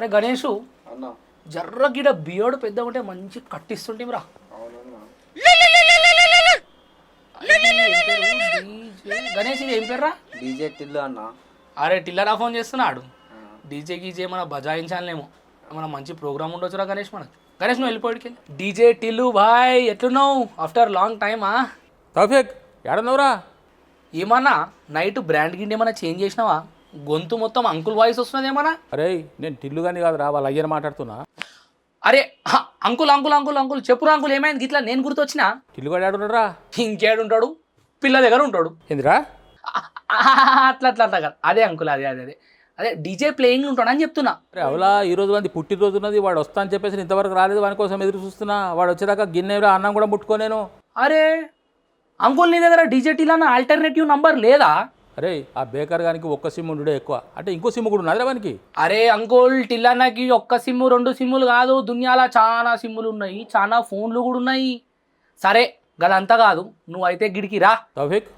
అరే గణేషు అన్న జర్ర గిడ బియోడు పెద్ద ఉంటే మంచి కట్టిస్తుంటే రా అవునన్నా గణేష్ ఇది ఏం పేర్రా? డీజే టిల్లు అన్న. అరే టిల్లరా ఫోన్ చేస్తున్నాడు. డీజే గీజే మన బజాయించాలేమో, మన మంచి ప్రోగ్రామ్ ఉండొచ్చురా గణేష్. మనకి గణేష్ నువ్వు వెళ్ళిపోయాడికి డీజే టిల్లు బాయ్ ఎట్లున్నావు ఆఫ్టర్ లాంగ్ టైమా? తౌఫిక్ ఏడన్నావురా? ఏమన్నా నైట్ బ్రాండ్ గిండి ఏమన్నా చేంజ్ చేసినావా? గొంతు మొత్తం అంకుల్ వాయిస్ వస్తున్నది ఏమన్నా? అరే నేను టిల్లు కానీ కాదురా, వాళ్ళ అయ్యని మాట్లాడుతున్నా. అరే అంకుల్ అంకుల్ అంకుల్ అంకుల్ చెప్పురా అంకుల్ ఏమైంది గిట్లా? నేను గుర్తొచ్చినా. టిల్లు కూడా ఏడున్నారా? ఇంకేడుంటాడు, పిల్ల దగ్గర ఉంటాడు. ఏందిరా? అట్లా అట్లా అట్లా కాదు, అదే అంకుల్ అదే అదే అదే అదే డీజే ప్లేయింగ్ ఉంటాడు అని చెప్తున్నా. అరే అవులా, ఈ రోజు మంది పుట్టినరోజు ఉన్నది, వాడు వస్తా అని చెప్పేసి ఇంతవరకు రాలేదు. వాని కోసం ఎదురు చూస్తున్నా. వాడు వచ్చేదాకా గిన్నెలో అన్నం కూడా ముట్టుకోలేను. అరే అంకుల్ నీ దగ్గర డీజే టీలా ఆల్టర్నేటివ్ నంబర్ లేదా? అరే ఆ బేకర్ గానికి ఒక్క సిమ్ ఉండే ఎక్కువ, అంటే ఇంకో సిమ్ కూడా ఉన్నదిరా వానికి. అరే అంకుల్ టిల్లానాకి ఒక్క సిమ్ము రెండు సిమ్ములు కాదు, దునియాలో చాలా సిమ్ములు ఉన్నాయి, చాలా ఫోన్లు కూడా ఉన్నాయి. సరే గదంతా కాదు, నువ్వైతే గిడికి రా. తౌఫిక్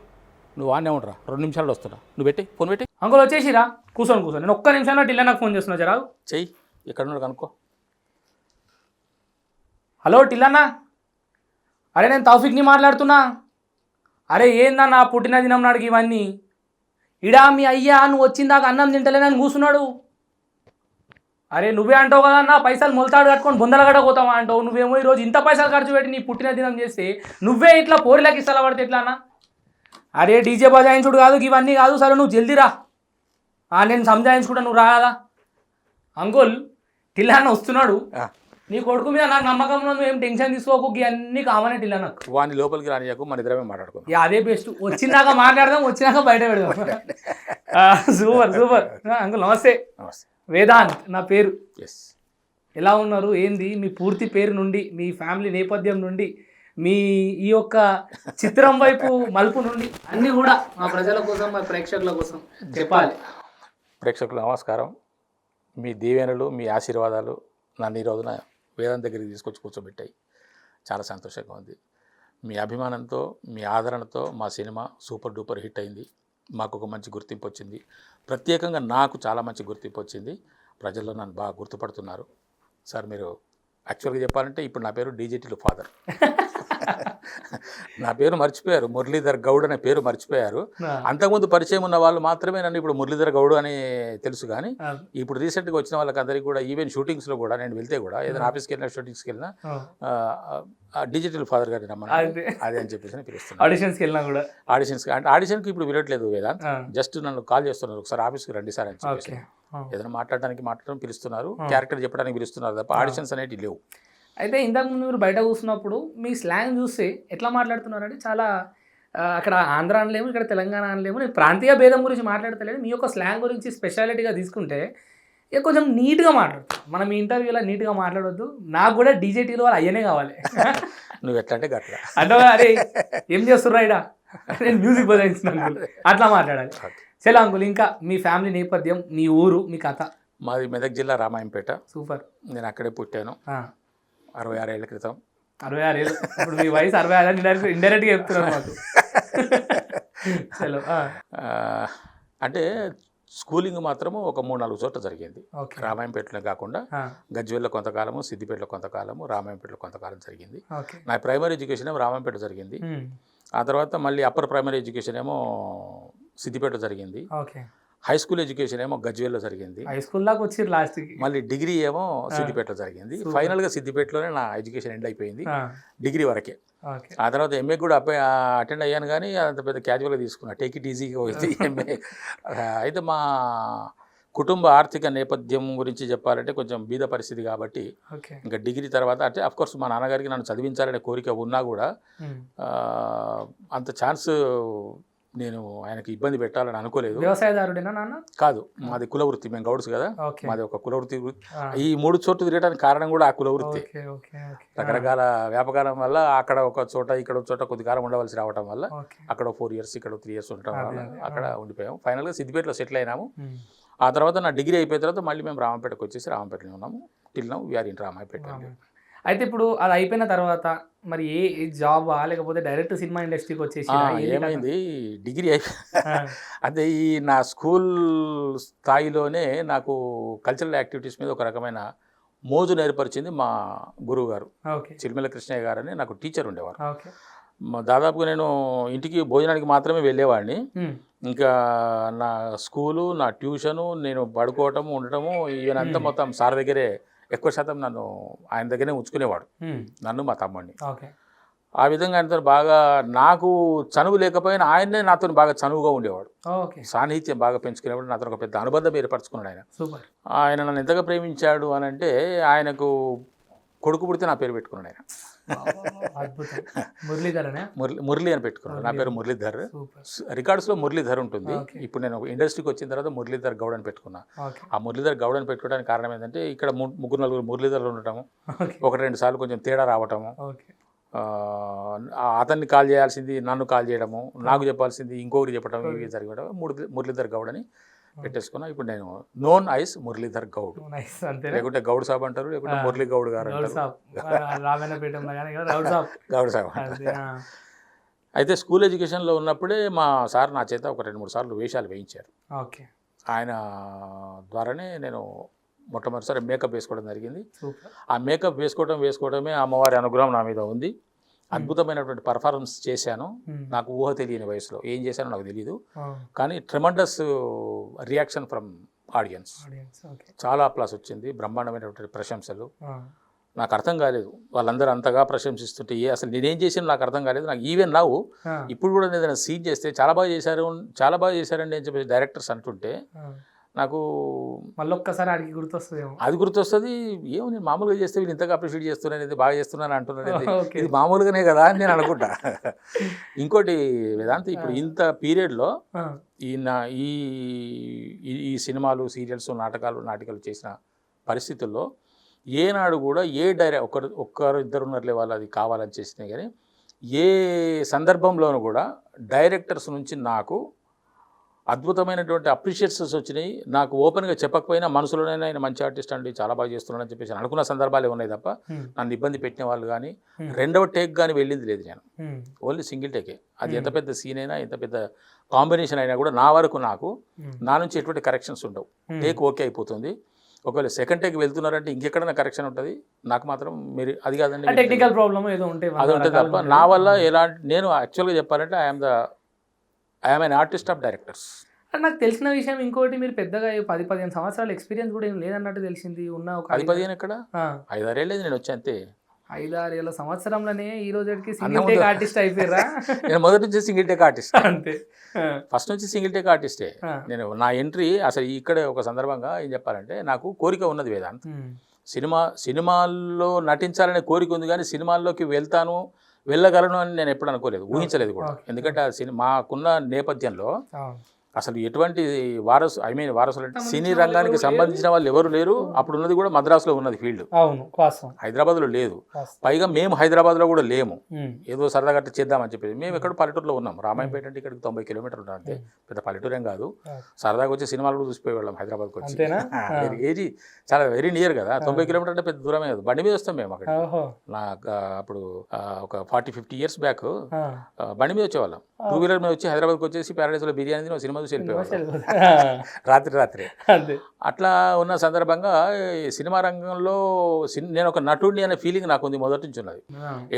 నువ్వు వాడినే ఉండరా, 2 నిమిషాలు వస్తున్నా. నువ్వు పెట్టి ఫోన్ పెట్టి. అంకుల్ వచ్చేసిరా, కూర్చొని కూర్చొని నేను ఒక్క నిమిషంలో టిల్లానాకు ఫోన్ చేస్తున్నా జరా. చెయ్యి, ఎక్కడ ఉన్నాడు కనుక్కో. హలో టిల్లన్నా, అరే నేను తౌఫిక్ని మాట్లాడుతున్నా. అరే ఏందన్నా పుట్టినదినం నాడికి ఇవన్నీ? ఇడా మీ అయ్యా నువ్వు వచ్చిందాక అన్నం తింటలేనని కూర్చున్నాడు. అరే నువ్వే అంటావు కదా అన్న, పైసలు మొలతాడు కట్టుకొని బొందలగడ పోతావా అంటావు. నువ్వేమో ఈరోజు ఇంత పైసలు ఖర్చు పెట్టి నీ పుట్టిన దినం చేస్తే నువ్వే ఇట్లా పోరిలకి ఇస్తలా పడితే ఎట్లా అన్న? అరే డీజే బజాయించుడు కాదు, ఇవన్నీ కాదు. సరే నువ్వు జల్దీ రా, నేను సంజాయించుకుంటా, నువ్వు రా కదా. అంకుల్ టిల్లాన్న వస్తున్నాడు, నీ కొడుకు మీద నాకు నమ్మకం, నువ్వు ఏం టెన్షన్ తీసుకోకు, అన్నీ కావాలని టిల్లాన్నకు. వాడిని లోపలికి రానియకు, మన ఇద్దరమే మాట్లాడుకుందాం. అదే బెస్ట్, వచ్చినాక మాట్లాడదాం, వచ్చినాక బయట పెడదాం. Super super. అంకుల్ నమస్తే. నమస్తే. వేదాంత్ నా పేరు. ఎస్. ఎలా ఉన్నారు? ఏంది మీ పూర్తి పేరు నుండి, మీ ఫ్యామిలీ నేపథ్యం నుండి, మీ ఈ యొక్క చిత్రం వైపు మలుపు నుండి అన్నీ కూడా మా ప్రజల కోసం, మా ప్రేక్షకుల కోసం చెప్పాలి. ప్రేక్షకులు నమస్కారం. మీ దీవెనలు, మీ ఆశీర్వాదాలు నన్ను ఈ రోజున వేదాంత్ దగ్గరికి తీసుకొచ్చి కూర్చోబెట్టాయి. చాలా సంతోషంగా ఉంది. మీ అభిమానంతో, మీ ఆదరణతో మా సినిమా సూపర్ డూపర్ హిట్ అయింది. మాకు ఒక మంచి గుర్తింపు వచ్చింది. ప్రత్యేకంగా నాకు చాలా మంచి గుర్తింపు వచ్చింది. ప్రజల్లో నన్ను బాగా గుర్తుపడుతున్నారు. సార్ మీరు యాక్చువల్గా చెప్పాలంటే ఇప్పుడు నా పేరు డీజే టిల్లు ఫాదర్. నా పేరు మర్చిపోయారు, మురళీధర్ గౌడ్ అనే పేరు మర్చిపోయారు. అంతకుముందు పరిచయం ఉన్న వాళ్ళు మాత్రమే నన్ను ఇప్పుడు మురళీధర్ గౌడ్ అని తెలుసు. కానీ ఇప్పుడు రీసెంట్గా వచ్చిన వాళ్ళకి అందరికీ కూడా, ఈవెన్ షూటింగ్స్లో కూడా నేను వెళ్తే కూడా, ఏదైనా ఆఫీస్కి వెళ్ళినా షూటింగ్స్కి వెళ్ళినా డిజిటల్ ఫాదర్ గారిని రమ్మని అదే అని చెప్పేసి పిలుస్తున్నాను. ఆడిషన్స్కి వెళ్ళినా కూడా, ఆడిషన్స్కి అంటే ఆడిషన్కి ఇప్పుడు వెళ్ళట్లేదు వేదాంత్, జస్ట్ నన్ను కాల్ చేస్తున్నారు, ఒకసారి ఆఫీస్కి రండి సార్ అని చెప్పేసి. ఏదైనా మాట్లాడడం పిలుస్తున్నారు, క్యారెక్టర్ చెప్పడానికి పిలుస్తున్నారు తప్ప ఆడిషన్స్ అనేవి లేవు. అయితే ఇంతకుముందు మీరు బయట కూర్చున్నప్పుడు మీ స్లాంగ్ చూస్తే ఎట్లా మాట్లాడుతున్నారంటే చాలా అక్కడ ఆంధ్ర అనలేము, ఇక్కడ తెలంగాణ అనలేము. నేను ప్రాంతీయ భేదం గురించి మాట్లాడతలేదు, మీ యొక్క స్లాంగ్ గురించి స్పెషాలిటీగా తీసుకుంటే ఇక కొంచెం నీట్గా మాట్లాడుతాం. మనం ఈ ఇంటర్వ్యూలో నీట్గా మాట్లాడొద్దు. నాకు కూడా డీజే టీలో వాళ్ళు అయ్యనే కావాలి. నువ్వు ఎట్లా అంటే గట్లా అంటే అరే ఏం చేస్తుర్రా ఇడా, నేను మ్యూజిక్ బజాయిస్తున్నాను, అట్లా మాట్లాడాలి. చలో అంకుల్, ఇంకా మీ ఫ్యామిలీ నేపథ్యం, మీ ఊరు, మీ కథ. మాది మెదక్ జిల్లా రామాయంపేట. సూపర్. నేను అక్కడే పుట్టాను 66 ఏళ్ల క్రితం. 66 ఏళ్ళు. ఇప్పుడు మీ వయసు 66 ఇండైరెక్ట్గా చెప్తున్నాను మాకు. చలో. అంటే స్కూలింగ్ మాత్రము ఒక 3-4 చోట్ల జరిగింది. రామాయంపేటలో కాకుండా గజ్వేల్లో కొంతకాలము, సిద్దిపేటలో కొంతకాలము, రామాయంపేటలో కొంతకాలం జరిగింది. నా ప్రైమరీ ఎడ్యుకేషన్ ఏమో రామాయంపేట జరిగింది. ఆ తర్వాత మళ్ళీ అప్పర్ ప్రైమరీ ఎడ్యుకేషన్ ఏమో సిద్దిపేటలో జరిగింది. హై స్కూల్ ఎడ్యుకేషన్ ఏమో గజ్వేల్లో జరిగింది. హై స్కూల్ దాకా వచ్చి లాస్ట్కి మళ్ళీ డిగ్రీ ఏమో సిద్దిపేటలో జరిగింది. ఫైనల్గా సిద్దిపేటలోనే నా ఎడ్యుకేషన్ ఎండ్ అయిపోయింది, డిగ్రీ వరకే. ఆ తర్వాత ఎంఏ కూడా అటెండ్ అయ్యాను, కానీ అంత పెద్ద క్యాజువల్గా తీసుకున్నా, టేక్ ఇట్ ఈజీగా పోయింది ఎంఏ. అయితే మా కుటుంబ ఆర్థిక నేపథ్యం గురించి చెప్పాలంటే కొంచెం బీద పరిస్థితి కాబట్టి ఇంకా డిగ్రీ తర్వాత అంటే అఫ్కోర్స్ మా నాన్నగారికి నన్ను చదివించాలనే కోరిక ఉన్నా కూడా అంత ఛాన్స్ నేను ఆయనకి ఇబ్బంది పెట్టాలని అనుకోలేదు. వ్యవసాయదారుడేనా నాన్న? కాదు, మాది కులవృత్తి, మేము గౌడ్స్ కదా, మాది ఒక కులవృత్తి. ఈ 3 చోట్ల తిరగడానికి కారణం కూడా ఆ కులవృత్తి. రకరకాల వ్యాపకారం వల్ల అక్కడ ఒక చోట, ఇక్కడ ఒక చోట కొద్ది కాలం ఉండవలసి రావడం వల్ల అక్కడ 4 ఇయర్స్, ఇక్కడ 3 ఇయర్స్ ఉండటం వల్ల అక్కడ ఉండిపోయాం. ఫైనల్గా సిద్దిపేటలో సెటిల్ అయినాము. ఆ తర్వాత నా డిగ్రీ అయిపోయిన తర్వాత మళ్ళీ మేము రామంపేటకు వచ్చేసి రామంపేటలో ఉన్నాము. Till now we are in Ramayapeta. అయితే ఇప్పుడు అది అయిపోయిన తర్వాత మరి ఏ జాబా లేకపోతే డైరెక్ట్ సినిమా ఇండస్ట్రీకి వచ్చేసి ఏమైంది డిగ్రీ అదే ఈ నా స్కూల్ స్థాయిలోనే నాకు కల్చరల్ యాక్టివిటీస్ మీద ఒక రకమైన మోజు ఏర్పరిచింది మా గురువు గారు ఓకే చిల్మెల కృష్ణయ్య గారు అని నాకు టీచర్ ఉండేవారు. ఓకే దాదాపుగా నేను ఇంటికి భోజనానికి మాత్రమే వెళ్ళేవాడిని. ఇంకా నా స్కూలు, నా ట్యూషను, నేను పడుకోవటము, ఉండటము ఈవెన్ అంతా మొత్తం సార్ దగ్గరే ఎక్కువ శాతం నన్ను ఆయన దగ్గరే ఉంచుకునేవాడు, నన్ను మా తమ్ముడిని. ఆ విధంగా ఆయనతో బాగా నాకు చనువు లేకపోయినా ఆయన్నే నాతో బాగా చనువుగా ఉండేవాడు. సాన్నిహిత్యం బాగా పెంచుకునేవాడు. నాతో ఒక పెద్ద అనుబంధం ఏర్పరచుకున్నాడు ఆయన. ఆయన నన్ను ఎంతగా ప్రేమించాడు అని అంటే ఆయనకు కొడుకు పుడితే నా పేరు పెట్టుకున్నాడు ఆయన. మురళి అని పెట్టుకున్నాడు. నా పేరు మురళీధర్. రికార్డ్స్లో మురళీధర్ ఉంటుంది. ఇప్పుడు నేను ఇండస్ట్రీకి వచ్చిన తర్వాత మురళీధర్ గౌడ్ అని పెట్టుకున్నా. ఆ మురళీధర్ గౌడ్ అని పెట్టుకోవడానికి కారణం ఏంటంటే ఇక్కడ ముగ్గురు నలుగురు మురళీధర్లు ఉండటము, ఒకటి రెండు సార్లు కొంచెం తేడా రావటము, అతన్ని కాల్ చేయాల్సింది నన్ను కాల్ చేయడము, నాకు చెప్పాల్సింది ఇంకొకటి చెప్పడం, ఇవి జరగడం మురళీధర్ గౌడ్ అని పెట్టేసుకున్నా. ఇప్పుడు నేను నోన్ ఐస్ మురళీధర్ గౌడ్, లేకుంటే గౌడ్ సాబ్ అంటారు, లేకుంటే మురళీ గౌడ్ గారు అంటారు, గౌడ్ సాబ్ అంటారు. అయితే స్కూల్ ఎడ్యుకేషన్లో ఉన్నప్పుడే మా సార్ నా చేత ఒక 2-3 సార్లు వేషాలు వేయించారు. ఆయన ద్వారానే నేను మొట్టమొదటిసారి మేకప్ వేసుకోవడం జరిగింది. ఆ మేకప్ వేసుకోవడమే అమ్మవారి అనుగ్రహం నా మీద ఉంది. అద్భుతమైనటువంటి పర్ఫార్మెన్స్ చేశాను. నాకు ఊహ తెలియని వయసులో ఏం చేశానో నాకు తెలియదు, కానీ ట్రెమండస్ రియాక్షన్ ఫ్రమ్ ఆడియన్స్. చాలా అప్లాస్ వచ్చింది, బ్రహ్మాండమైనటువంటి ప్రశంసలు. నాకు అర్థం కాలేదు, వాళ్ళందరూ అంతగా ప్రశంసిస్తుంటే అసలు నేనేం చేసాను నాకు అర్థం కాలేదు. నాకు ఈవెన్ నావు ఇప్పుడు కూడా ఏదైనా సీన్ చేస్తే చాలా బాగా చేశారండి అని చెప్పేసి డైరెక్టర్స్ అంటుంటే నాకు మళ్ళొక్కసారి అడిగి గుర్తొస్తుంది. అది గుర్తొస్తుంది. ఏమో నేను మామూలుగా చేస్తే వీళ్ళు ఇంతగా అప్రిషియేట్ చేస్తున్నాను, ఇది బాగా చేస్తున్నాను అంటున్నాను, ఇది మామూలుగానే కదా అని నేను అనుకుంటా. ఇంకోటి వేదాంత, ఇప్పుడు ఇంత పీరియడ్లో ఈ సినిమాలు, సీరియల్స్, నాటకాలు చేసిన పరిస్థితుల్లో ఏనాడు కూడా ఒక్కరు ఇద్దరు ఉన్నట్లే వాళ్ళు అది కావాలని చేసినాయి, కానీ ఏ సందర్భంలోనూ కూడా డైరెక్టర్స్ నుంచి నాకు అద్భుతమైనటువంటి అప్రిషియేషన్స్ వచ్చినాయి. నాకు ఓపెన్గా చెప్పకపోయినా మనసులోనైనా ఆయన మంచి ఆర్టిస్ట్ అండి, చాలా బాగా చేస్తున్నాడు అని చెప్పేసి అనుకున్న సందర్భాలే ఉన్నాయి తప్ప నన్ను ఇబ్బంది పెట్టిన వాళ్ళు కానీ రెండవ టేక్ కానీ వెళ్ళింది లేదు. నేను ఓన్లీ సింగిల్ టేకే. అది ఎంత పెద్ద సీన్ అయినా, ఎంత పెద్ద కాంబినేషన్ అయినా కూడా నా వరకు నా నుంచి ఎటువంటి కరెక్షన్స్ ఉండవు. టేక్ ఓకే అయిపోతుంది. ఒకవేళ సెకండ్ టేక్ వెళ్తున్నారంటే ఇంకెక్కడైనా కరెక్షన్ ఉంటుంది, నాకు మాత్రం మీరు అది కాదండి, టెక్నికల్ ప్రాబ్లమ్ ఏదో ఉంటే అది ఉంటుంది తప్ప నా వల్ల ఎలాంటి, నేను యాక్చువల్గా చెప్పాలంటే I'm an artist of directors. నాకు తెలిసిన విషయం ఇంకోటి, మీరు పెద్దగా 10-15 సంవత్సరాల ఎక్స్పీరియన్స్ కూడా ఏం లేదన్నట్టు తెలిసింది. ఉన్న ఒక 10-15 ఎక్కడ 5-6 ఏళ్ళేది నేను వచ్చి అంతే. 5-6 ఏళ్ళ సంవత్సరంలోనే ఈ రోజుకి సింగిల్ టేక్ ఆర్టిస్ట్ అయిపోయారా? నేను మొదటి నుంచి సింగిల్ టేక్ ఆర్టిస్ట్ అంతే, ఫస్ట్ నుంచి సింగిల్ టేక్ ఆర్టిస్టే. నేను నా ఎంట్రీ అసలు ఇక్కడే ఒక సందర్భంగా ఏం చెప్పాలంటే, నాకు కోరిక ఉన్నది వేదాంత్, సినిమాల్లో నటించాలనే కోరిక ఉంది, కానీ సినిమాల్లోకి వెళ్ళగలను అని నేను ఎప్పుడు అనుకోలేదు, ఊహించలేదు కూడా. ఎందుకంటే మాకున్న నేపథ్యంలో అసలు ఎటువంటి వారసులు అంటే సినీ రంగానికి సంబంధించిన వాళ్ళు ఎవరు లేరు. అప్పుడు ఉన్నది కూడా మద్రాసులో ఉన్నది ఫీల్డ్, హైదరాబాద్లో లేదు. పైగా మేము హైదరాబాద్లో కూడా లేము, ఏదో సరదాగా చేద్దామని చెప్పేసి మేము ఎక్కడ పల్లెటూరులో ఉన్నాం. రామాయంపేట అంటే ఇక్కడికి 90 కిలోమీటర్లు ఉంటాం, అంతే, పెద్ద పల్లెటూరేం కాదు. సరదాగా వచ్చి సినిమాలు కూడా చూసిపోయి వెళ్ళాం హైదరాబాద్కి వచ్చి. ఏజీ చాలా వెరీ నియర్ కదా, 90 కిలోమీటర్ అంటే పెద్ద దూరమే కాదు, బండి మీద వస్తాం మేము అక్కడ. నాకు అప్పుడు ఒక 40-50 ఇయర్స్ బ్యాక్ బండి మీద వచ్చేవాళ్ళం, 2 వీలర్ మీద వచ్చి హైదరాబాద్కి వచ్చేసి ప్యారడైస్లో బిర్యానీ తిని సినిమా చూసి వెళ్ళిపోయేవాళ్ళం రాత్రి. అట్లా ఉన్న సందర్భంగా సినిమా రంగంలో నేను ఒక నటుడిని అనే ఫీలింగ్ నాకు ఉంది, మొదటి నుంచి ఉన్నది.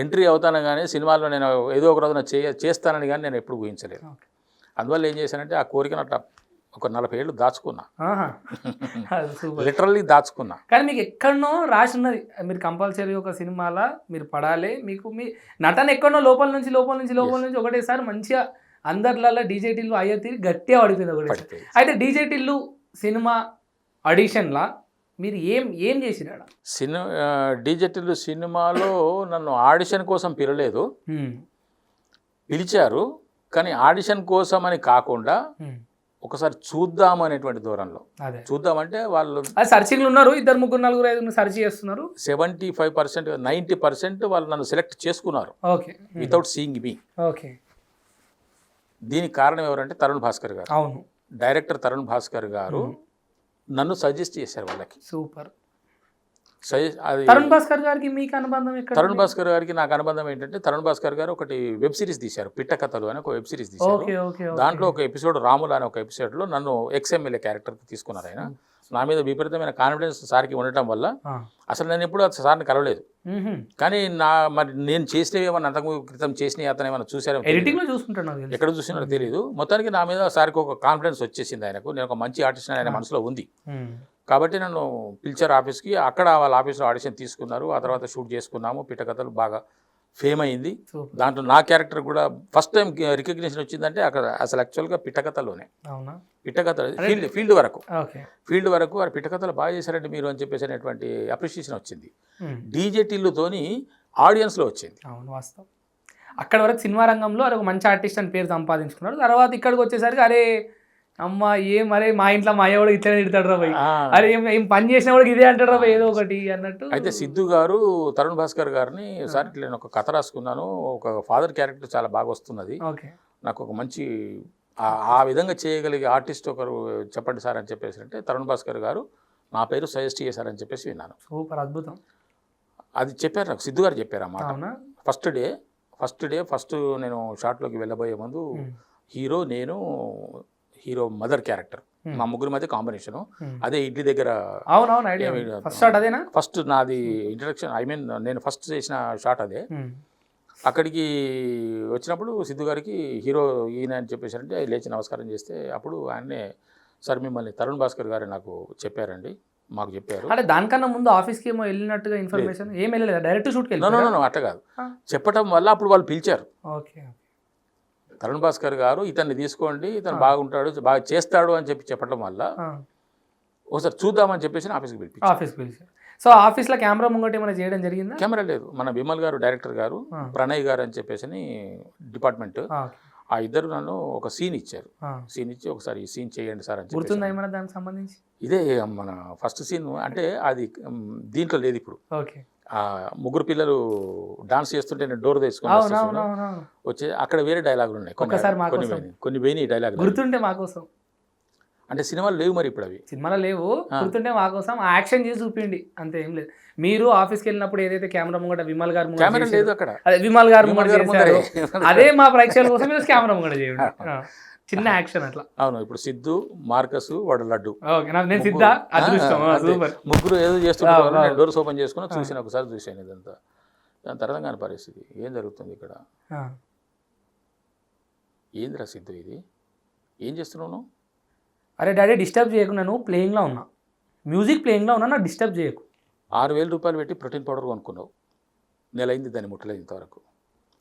ఎంట్రీ అవుతాను కానీ సినిమాల్లో నేను ఏదో ఒక రోజున చేస్తానని కానీ నేను ఎప్పుడు ఊహించలేదు. అందువల్ల ఏం చేశానంటే ఆ కోరికను అట్లా ఒక 40 ఏళ్ళు దాచుకున్నా, లిటరల్లీ దాచుకున్నా. కానీ మీకు ఎక్కడనో రాసి ఉన్నది, మీరు కంపల్సరీ ఒక సినిమాలో మీరు పడాలి, మీకు మీ నటన ఎక్కడనో లోపల నుంచి ఒకటేసారి మంచిగా అందరిలో డీజేటీలు అయ్యో తీరి గట్టిగా పడిపోయింది ఒకటి. అయితే డీజేటీలు సినిమా ఆడిషన్లా మీరు ఏం చేసినాడు? డీజేటీలు సినిమాలో నన్ను ఆడిషన్ కోసం పిలలేదు, పిలిచారు, కానీ ఆడిషన్ కోసం అని కాకుండా ఒకసారి చూద్దాము అనేటువంటి దూరంలో. చూద్దామంటే వాళ్ళు సర్చింగ్లు ఉన్నారు, 2, 3, 4, 5 సర్చ్ చేస్తున్నారు. 75%, 90% వాళ్ళు నన్ను సెలెక్ట్ చేసుకున్నారు వితౌట్ సీయింగ్ మీ. దీనికి కారణం ఎవరంటే తరుణ్ భాస్కర్ గారు. అవును, డైరెక్టర్ తరుణ్ భాస్కర్ గారు నన్ను సజెస్ట్ చేశారు వాళ్ళకి. సూపర్. అది తరుణ్ భాస్కర్ గారికి మీకు అనుబంధం ఎక్కడ? తరుణ్ భాస్కర్ గారికి నాకు అనుబంధం ఏంటంటే, తరుణ్ భాస్కర్ గారు ఒకటి వెబ్ సిరీస్ తీశారు, పిట్ట కథలు అని ఒక వెబ్ సిరీస్ తీశారు. Okay okay. దాంట్లో ఒక ఎపిసోడ్ రాములు అనే ఒక ఎపిసోడ్లో నన్ను ఎక్స్ఎమ్మెల్యే క్యారెక్టర్కి తీసుకున్నారు ఆయన. నా మీద విపరీతమైన కాన్ఫిడెన్స్ సార్కి ఉండటం వల్ల అసలు నేను ఎప్పుడు సార్ని కలవలేదు. కానీ మరి నేను చేసినవి ఏమన్నా అంతకు క్రితం చేసిన అతను ఏమన్నా చూసారో, ఎడిటింగ్లో చూసుకుంటాను, ఎక్కడ చూసినారో తెలియదు. మొత్తానికి నా మీద సార్కి ఒక కాన్ఫిడెన్స్ వచ్చేసింది ఆయనకు. నేను ఒక మంచి ఆర్టిస్ట్ ఆయన మనసులో ఉంది కాబట్టి నన్ను పిలిచారు ఆఫీస్కి. అక్కడ వాళ్ళ ఆఫీస్లో ఆడిషన్ తీసుకున్నారు. ఆ తర్వాత షూట్ చేసుకున్నాము. పిట్ట కథలు బాగా ఫేమ్ అయింది. దాంట్లో నా క్యారెక్టర్ కూడా ఫస్ట్ టైం రికగ్నిషన్ వచ్చిందంటే అక్కడ అసలు యాక్చువల్గా పిట్ట కథలోనే. పిట్ట కథలు ఫీల్డ్ వరకు వారు పిట్ట కథలు బాగా చేశారంటే మీరు అని చెప్పేసి అనేటువంటి అప్రిషియేషన్ వచ్చింది. డీజే టిల్లుతోని ఆడియన్స్లో వచ్చింది. అవును, వాస్తవం. అక్కడ వరకు సినిమా రంగంలో అది ఒక మంచి ఆర్టిస్ట్ అని పేరు సంపాదించుకున్నాడు. తర్వాత ఇక్కడికి వచ్చేసరికి అరే అమ్మ మరే మా ఇంట్లో మా అయ్య కూడా ఇట్లా తిడతాడు రా భయ్, అరే ఏం పని చేసినా కూడా ఇదే అంటాడు రా భయ్ ఏదో ఒకటి అన్నట్టు. అయితే సిద్ధు గారు తరుణ్ భాస్కర్ గారిని, సార్ ఇట్లా నేను ఒక కథ రాసుకున్నాను, ఒక ఫాదర్ క్యారెక్టర్ చాలా బాగా వస్తున్నది, నాకు ఒక మంచి ఆ విధంగా చేయగలిగే ఆర్టిస్ట్ ఒకరు చెప్పండి సార్ అని చెప్పేసి అంటే తరుణ్ భాస్కర్ గారు నా పేరు సజెస్ట్ చేశారని చెప్పేసి విన్నాను. సూపర్, అద్భుతం. అది చెప్పారు నాకు, సిద్ధు గారు చెప్పారు అన్నమాట. ఫస్ట్ డే నేను షాట్లోకి వెళ్ళబోయే ముందు నేను హీరో మదర్ క్యారెక్టర్, మా ముగ్గురి మధ్య కాంబినేషను అదే ఇడ్లీ దగ్గర. ఫస్ట్ నాది ఇంట్రడక్షన్, నేను ఫస్ట్ చేసిన షాట్ అదే. అక్కడికి వచ్చినప్పుడు సిద్ధు గారికి హీరో ఈయన అని చెప్పేసారంటే లేచి నమస్కారం చేస్తే అప్పుడు ఆయన్నే సార్ మిమ్మల్ని తరుణ్ భాస్కర్ గారు నాకు చెప్పారండి, మాకు చెప్పారు. అంటే దానికన్నా ముందు ఆఫీస్కి ఏమో వెళ్ళినట్టుగా ఇన్ఫర్మేషన్ ఏం వెళ్ళలేదు, డైరెక్ట్ షూట్కి వెళ్ళాను. అట్లా కాదు, చెప్పటం వల్ల అప్పుడు వాళ్ళు పిలిచారు. ఓకే, తరుణ్ భాస్కర్ గారు ఇతన్ని తీసుకోండి, ఇతను బాగుంటాడు, బాగా చేస్తాడు అని చెప్పటం వల్ల ఒకసారి చూద్దామని చెప్పేసి ఆఫీస్కి పిలిచారు. సో ఆఫీస్లో కెమెరా ముంగట ఏమైనా చేయడం జరిగిందా? కెమెరా లేదు. మన విమల్ గారు డైరెక్టర్ గారు, ప్రణయ్ గారు అని చెప్పేసి డిపార్ట్మెంట్, ఆ ఇద్దరు నన్ను ఒక సీన్ ఇచ్చారు. సీన్ ఇచ్చి ఒకసారి ఈ సీన్ చేయండి సార్ అని గుర్తుందా ఏమన్నా దానికి సంబంధించి? ఇదే మన ఫస్ట్ సీన్, అంటే అది దీంట్లో లేదు ఇప్పుడు. ముగ్గురు పిల్లలు డాన్స్ చేస్తుంటే నేను డోర్ తీసుకుని వచ్చే అక్కడ వేరే డైలాగులు ఉన్నాయి, కొన్ని వేని డైలాగులు గుర్తుంటే మాకోసం. అంటే సినిమాలు లేవు మరి ఇప్పుడు, అవి సినిమాలో లేవు, గుర్తుంటే మాకోసం యాక్షన్ చేసి చూపిండి అంతే, ఏం లేదు. మీరు ఆఫీస్కి వెళ్ళినప్పుడు ఏదైతే కెమెరా ముంగట విమల్ గారు కెమెరా లేదు అక్కడ, అదే విమల్ గారు అదే మా ప్రేక్షకుల కోసం మీరు కెమెరా ముంగట చేయండి, చిన్న యాక్షన్ అట్లా. అవును, ఇప్పుడు సిద్ధు, మార్కస్, వాడు లడ్డు, నేను సిద్ధ, అదృష్టం, సూపర్. ముగ్గురు ఏదో చేస్తున్నారు. నేను డోర్స్ ఓపెన్ చేసుకుని చూసాను, ఒకసారి చూశాను ఇదంతా. దాని తర్వాత కాని పరిస్థితి ఏం జరుగుతుంది ఇక్కడ, ఏందిరా సిద్ధు ఇది, ఏం చేస్తున్నావు? అరే డాడీ డిస్టర్బ్ చేయకు, నేను ప్లేయింగ్లో ఉన్నా, మ్యూజిక్ ప్లేయింగ్లో ఉన్నా, నాకు డిస్టర్బ్ చేయకు. 6,000 రూపాయలు పెట్టి ప్రోటీన్ పౌడర్ కొనుక్కున్నావు, నెల అయింది దాన్ని ముట్టలేదు ఇంతవరకు.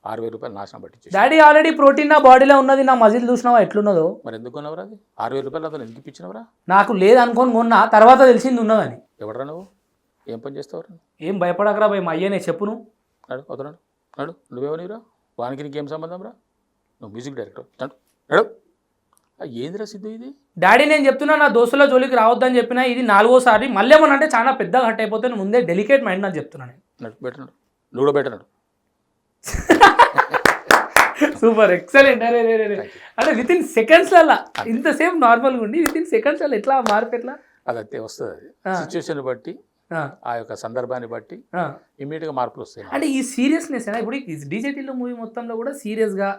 6,000 రూపాయలు నాశనం పట్టించి. డాడీ ఆల్రెడీ ప్రోటీన్ నా బాడీలో ఉన్నది, నా మజిల్ చూసినావా ఎట్లున్నదో. మరి ఎందుకు కొన్నావురా అది? 6,000 రూపాయలు అతను ఎందుకు ఇప్పించినవరా? నాకు లేదు అనుకోని కొన్నా, తర్వాత తెలిసింది ఉన్నదని. ఎవడరా నువ్వు, ఏం పని చేస్తావురా? ఏం భయపడకరా భయ, మా అయ్యనే చెప్పును. నడు వదలడు, నడు, నువ్వేమనిరా, వానికి నీకేం సంబంధం రా, నువ్వు మ్యూజిక్ డైరెక్టర్, నడు నడు. ఏందిరా సిద్ధు ఇది? డాడీ నేను చెప్తున్నా, నా దోస్తుల జోలికి రావద్దని చెప్పినా ఇది 4వసారి, మళ్ళీ ఏమన్నా అంటే చాలా పెద్దగా హట్ అయిపోతే ముందే డెలికేట్ మైండ్ నాకు చెప్తున్నాను. నడు బెటర్, నువ్వు కూడా బెటర్. Super, excellent. అరే అంటే విత్ ఇన్ సెకండ్స్లలో ఇంతసేపు నార్మల్గా ఉండి విత్ ఇన్ సెకండ్స్లలో ఎట్లా మార్పు, ఎట్లా అదంతే వస్తుంది, అది సిచ్యువేషన్ బట్టి, ఆ యొక్క సందర్భాన్ని బట్టి ఇమీడియట్గా మార్పులు వస్తాయి. అంటే ఈ సీరియస్నెస్ ఇప్పుడు డీజే టిల్లు మూవీ మొత్తంలో కూడా సీరియస్గా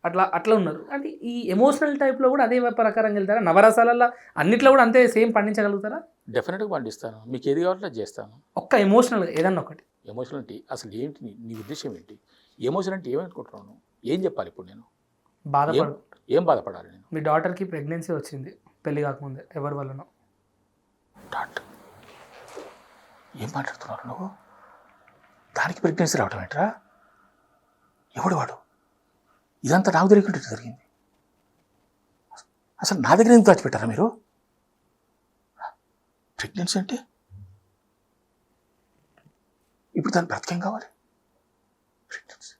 అట్లా ఉన్నారు. అంటే ఈ ఎమోషనల్ టైప్లో కూడా అదే ప్రకారంగా వెళ్తారా? నవరసాలలో అన్నిట్లో కూడా అంతే సేమ్ పండించగలుగుతారా? డెఫినెట్గా పండిస్తాను, మీకు ఏది కావాలో చేస్తాను. ఒక్క ఎమోషనల్గా ఏదన్నా ఒకటి. ఎమోషనల్ అంటే అసలు ఏంటి, నీ ఉద్దేశం ఏంటి? ఎమోషన్ అంటే ఏమనుకుంటున్నాను, ఏం చెప్పాలి ఇప్పుడు నేను? ఏం బాధపడాలి నేను? మీ డాటర్కి ప్రెగ్నెన్సీ వచ్చింది పెళ్లి కాకముందే, ఎవరి వల్లనో. డాక్టర్ ఏం మాట్లాడుతున్నారు నువ్వు? దానికి ప్రెగ్నెన్సీ రావడం ఏంట్రా? ఎవడు వాడు? ఇదంతా నాకు తెలియకుండా జరిగింది. అసలు నా దగ్గర ఎందుకు దాచిపెట్టారా మీరు? ప్రెగ్నెన్సీ అంటే ఇప్పుడు దాని బ్రతికేం కావాలి? ప్రెగ్నెన్సీ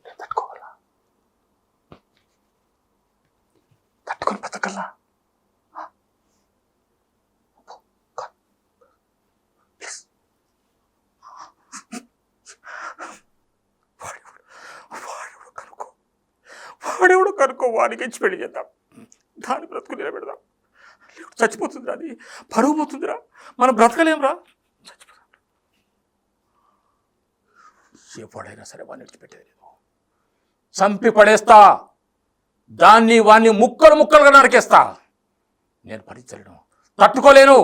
నేను తట్టుకోవాలా? తట్టుకొని బ్రతకల్లా? వాడెవడో కనుక్కో, వాడికి ఇచ్చి పెళ్లి చేద్దాం, దాని బ్రతుకు నిలబెడదాం. చచ్చిపోతుందిరా, అది పరువు పోతుందిరా, మనం బ్రతకలేంరా, చచ్చిపోతాం. ఎవడైనా సరే వాడిని విడిచిపెట్టేది లేదు, చంపి పడేస్తా, వాణ్ణి ముక్కలు ముక్కలుగా నరికేస్తా. నేను భరించలేను, తట్టుకోలేను.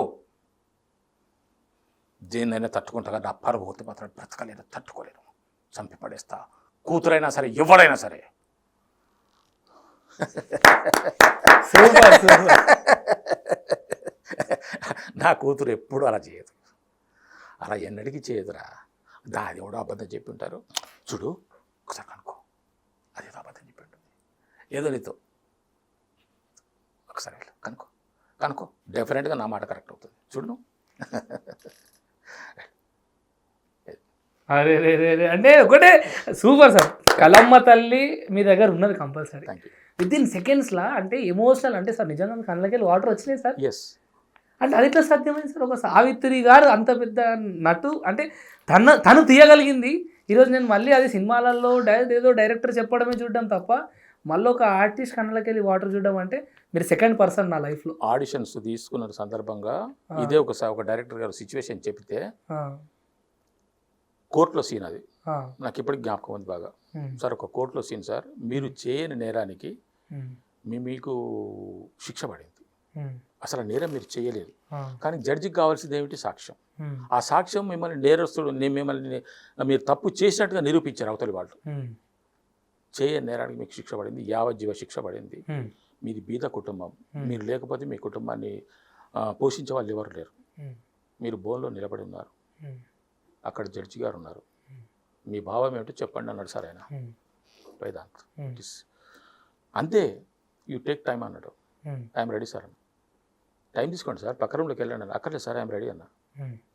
దేన్నైనా తట్టుకుంటా, నా పరువు పోతే మాత్రం బ్రతకలేను, తట్టుకోలేను, చంపి పడేస్తా. కూతురైనా సరే, ఎవడైనా సరే. నా కూతురు ఎప్పుడు అలా చేయదు, అలా ఎన్నటికీ చేయదురా. దాది ఎవడో అబద్ధం చెప్పి ఉంటారు, చూడు ఒకసారి కనుక్కో, అదేదో అబద్ధం చెప్పి ఉంటుంది, ఏదో నీతో ఒకసారి కనుక్కో కనుక్కో, డెఫినెట్గా నా మాట కరెక్ట్ అవుతుంది, చూడు. అరే రే రే రే అంటే ఒకటే సూపర్ సార్. కలమ్మ తల్లి మీ దగ్గర ఉన్నది compulsory. Thank you. Within సెకండ్స్లా అంటే ఎమోషనల్ అంటే సార్ నిజంగా కళ్ళకి వాటర్ వచ్చినాయి సార్. ఎస్. అంటే అది ఎట్లా సాధ్యమైంది సార్? ఒక సావిత్రి గారు అంత పెద్ద నటు అంటే తను తీయగలిగింది. ఈరోజు నేను మళ్ళీ అది సినిమాలలో ఏదో డైరెక్టర్ చెప్పడమే చూడడం తప్ప మళ్ళీ ఒక ఆర్టిస్ట్ కళ్ళకి వెళ్ళి వాటర్ చూడడం అంటే మీరు సెకండ్ పర్సన్ నా లైఫ్లో. ఆడిషన్స్ తీసుకున్న సందర్భంగా ఇదే ఒక డైరెక్టర్ గారు సిచ్యువేషన్ చెప్తే, కోర్టులో సీన్ అది నాకు ఇప్పటికి జ్ఞాపకం ఉంది బాగా. సార్ ఒక కోర్టులో సీన్ సార్, మీరు చేయని నేరానికి మీకు శిక్ష పడింది, అసలు నేరం మీరు చేయలేదు, కానీ జడ్జికి కావాల్సింది ఏమిటి? సాక్ష్యం. ఆ సాక్ష్యం మిమ్మల్ని నేరస్తుడు, మిమ్మల్ని మీరు తప్పు చేసినట్టుగా నిరూపించారు అవతలి వాళ్ళు. చేయని నేరానికి మీకు శిక్ష పడింది, యావజ్జీవ శిక్ష పడింది. మీది బీద కుటుంబం, మీరు లేకపోతే మీ కుటుంబాన్ని పోషించే వాళ్ళు ఎవరు లేరు. మీరు బోన్లో నిలబడి ఉన్నారు, అక్కడ జడ్జి గారు ఉన్నారు, మీ భావం ఏమిటో చెప్పండి అన్నాడు సార్ ఆయన. వేదాంత్ అంతే, యూ టేక్ టైం అన్నాడు. ఐఎమ్ రెడీ సార్ అన్న. టైం తీసుకోండి సార్, పక్క రూమ్లోకి వెళ్ళండి అన్న. అక్కర్లేదు సార్, ఐఎమ్ రెడీ అన్న.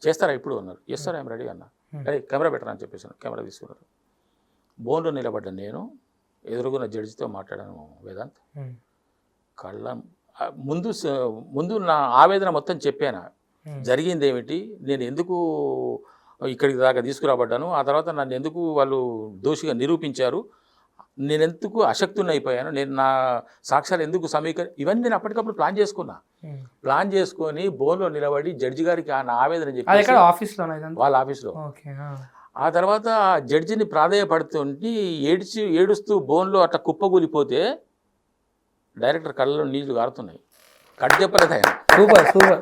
చేస్తారా ఇప్పుడు అన్నారు. ఎస్ సార్, ఐఎమ్ రెడీ అన్న. అరే కెమెరా పెట్టరా అని చెప్పేసాను. కెమెరా తీసుకున్నారు. బోన్లో నిలబడ్డా నేను, ఎదురుగున్న జడ్జితో మాట్లాడాను. వేదాంత్ కళ్ళ ముందు నా ఆవేదన మొత్తం చెప్పాను. జరిగింది ఏమిటి, నేను ఎందుకు ఇక్కడికి దాకా తీసుకురాబడ్డాను, ఆ తర్వాత నన్ను ఎందుకు వాళ్ళు దోషిగా నిరూపించారు, నేను ఎందుకు అశక్తుని అయిపోయాను, నేను నా సాక్ష్యాలు ఎందుకు ఇవన్నీ నేను అప్పటికప్పుడు ప్లాన్ చేసుకొని బోన్లో నిలబడి జడ్జి గారికి నా ఆవేదన చెప్పి వాళ్ళ ఆఫీస్లో. ఆ తర్వాత జడ్జిని ప్రాధేయపడుతుంటే ఏడుస్తూ బోన్లో అట్లా కుప్పగూలిపోతే డైరెక్టర్ కళ్ళలో నీళ్లు గారుతున్నాయి. కట్ చెప్పలేదు ఆయన. సూపర్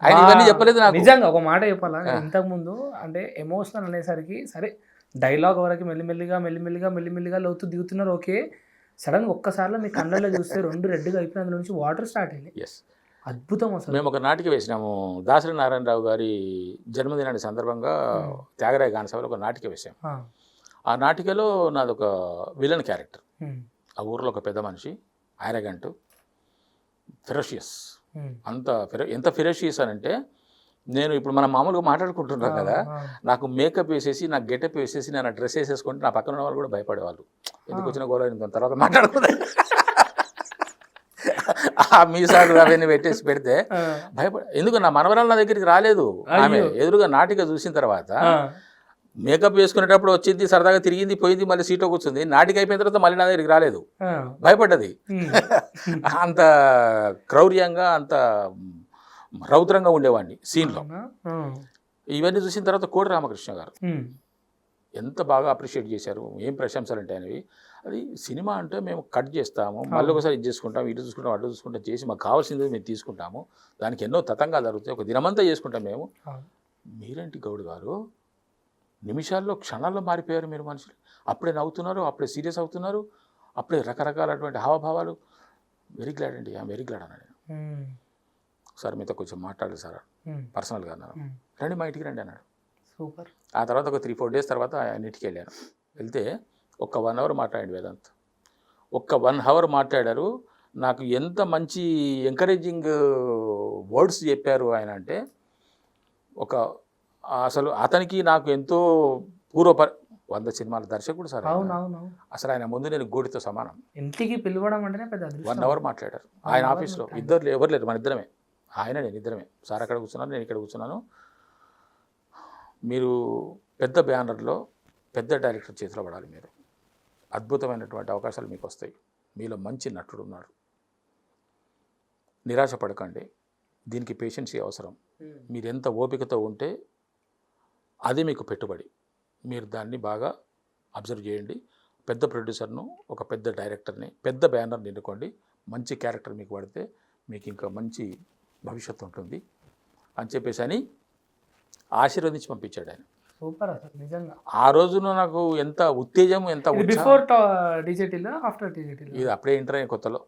ఆయన ఇవన్నీ చెప్పలేదు నాకు. నిజంగా ఒక మాట చెప్పాలా, ఇంతకుముందు అంటే ఎమోషనల్ అనేసరికి సరే డైలాగ్ వరకు మెల్లిమెల్లిగా లోతు దిగుతున్నారు, ఓకే. సడన్గా ఒక్కసారిలో మీ కళ్ళల్లో చూస్తే రెండు రెడ్గా అయిపోయి అందులో నుంచి వాటర్ స్టార్ట్ అయింది. ఎస్, అద్భుతం అసలు. మేము ఒక నాటిక వేసినాము, దాసరి నారాయణరావు గారి జన్మదినాన్ని సందర్భంగా త్యాగరాయ గానసభలో ఒక నాటిక వేసాము. ఆ నాటికలో నాదొక విలన్ క్యారెక్టర్. ఆ ఊర్లో ఒక పెద్ద మనిషి, ఐరగంటు, ఫెరోషియస్. ఎంత ఫెరోషియస్ అని అంటే, నేను ఇప్పుడు మనం మామూలుగా మాట్లాడుకుంటున్నాం కదా, నాకు మేకప్ వేసేసి, నాకు గెటప్ వేసేసి, నేను డ్రెస్ వేసేసుకుంటే నా పక్కన ఉన్న వాళ్ళు కూడా భయపడేవాళ్ళు. ఎందుకు వచ్చిన గోళ తర్వాత మాట్లాడుకుంటే ఆ మీసాలు అవన్నీ పెడితే ఎందుకు నా మనవరాలు నా దగ్గరికి రాలేదు. ఆమె ఎదురుగా నాటిక చూసిన తర్వాత మేకప్ వేసుకునేటప్పుడు వచ్చింది, సరదాగా తిరిగింది, పోయింది, మళ్ళీ సీట్లో కూర్చుంది. నాటిక అయిపోయిన తర్వాత మళ్ళీ నా దగ్గరికి రాలేదు, భయపడ్డది. అంత క్రౌర్యంగా, అంత రౌద్రంగా ఉండేవాడిని సీన్లో. ఇవన్నీ చూసిన తర్వాత కోడి రామకృష్ణ గారు ఎంత బాగా అప్రిషియేట్ చేశారు, ఏం ప్రశంసలు అంటే అనేవి. అది సినిమా అంటే మేము కట్ చేస్తాము, మళ్ళీ ఒకసారి ఇది చేసుకుంటాం, ఇటు చూసుకుంటాం, అటు చూసుకుంటాం, చేసి మాకు కావాల్సింది మేము తీసుకుంటాము. దానికి ఎన్నో తతంగాలు జరుగుతాయి, ఒక దినమంతా చేసుకుంటాం మేము. మీరేంటి గౌడ్ గారు, నిమిషాల్లో క్షణాల్లో మారిపోయారు మీరు మనుషులు. అప్పుడే నవ్వుతున్నారు, అప్పుడే సీరియస్ అవుతున్నారు, అప్పుడే రకరకాలటువంటి హావభావాలు. వెరీ గ్లాడ్ అండి, ఐఎమ్ వెరీ గ్లాడ్ అన్నాడు. సార్ మీతో కొంచెం మాట్లాడాలి సార్ పర్సనల్గా అన్నాను. రండి మా ఇంటికి రండి అన్నాడు. సూపర్. ఆ తర్వాత ఒక 3-4 డేస్ తర్వాత ఆయన ఇంటికి వెళ్ళాను. వెళ్తే ఒక్క 1 అవర్ మాట్లాడండి వేదాంత్. ఒక్క 1 అవర్ మాట్లాడారు. నాకు ఎంత మంచి ఎంకరేజింగ్ వర్డ్స్ చెప్పారు ఆయన అంటే, అసలు అతనికి నాకు ఎంతో 100 సినిమాల దర్శకుడు సార్. అసలు ఆయన ముందు నేను గోడితో సమానం. ఇంటికి పిలవడం అంటేనే పెద్ద 1 అవర్ మాట్లాడారు ఆయన ఆఫీస్లో. ఎవరు లేరు, మన ఇద్దరమే, ఆయన నేను ఇద్దరమే. సార్ అక్కడ కూర్చున్నాను, నేను ఇక్కడ కూర్చున్నాను. మీరు పెద్ద బ్యానర్లో పెద్ద డైరెక్టర్ చేతిలో పడాలి, మీరు అద్భుతమైనటువంటి అవకాశాలు మీకు వస్తాయి, మీలో మంచి నటుడు ఉన్నాడు, నిరాశ పడకండి. దీనికి పేషెన్సీ అవసరం. మీరు ఎంత ఓపికతో ఉంటే అది మీకు పెట్టుబడి. మీరు దాన్ని బాగా అబ్జర్వ్ చేయండి. పెద్ద ప్రొడ్యూసర్ను, ఒక పెద్ద డైరెక్టర్ని, పెద్ద బ్యానర్ని ఎన్నుకోండి. మంచి క్యారెక్టర్ మీకు పడితే మీకు ఇంకా మంచి భవిష్యత్తు ఉంటుంది అని చెప్పేసి అని ఆశీర్వదించి పంపించాడు ఆయన. సూపర్ అసలు నిజంగా. ఆ రోజున నాకు ఎంత ఉత్తేజం, ఎంత బిఫోర్ డీజేటీలో ఆఫ్టర్ డీజేటీలో? ఇది అప్పుడే ఎంటర్ అయిన కొత్తలో,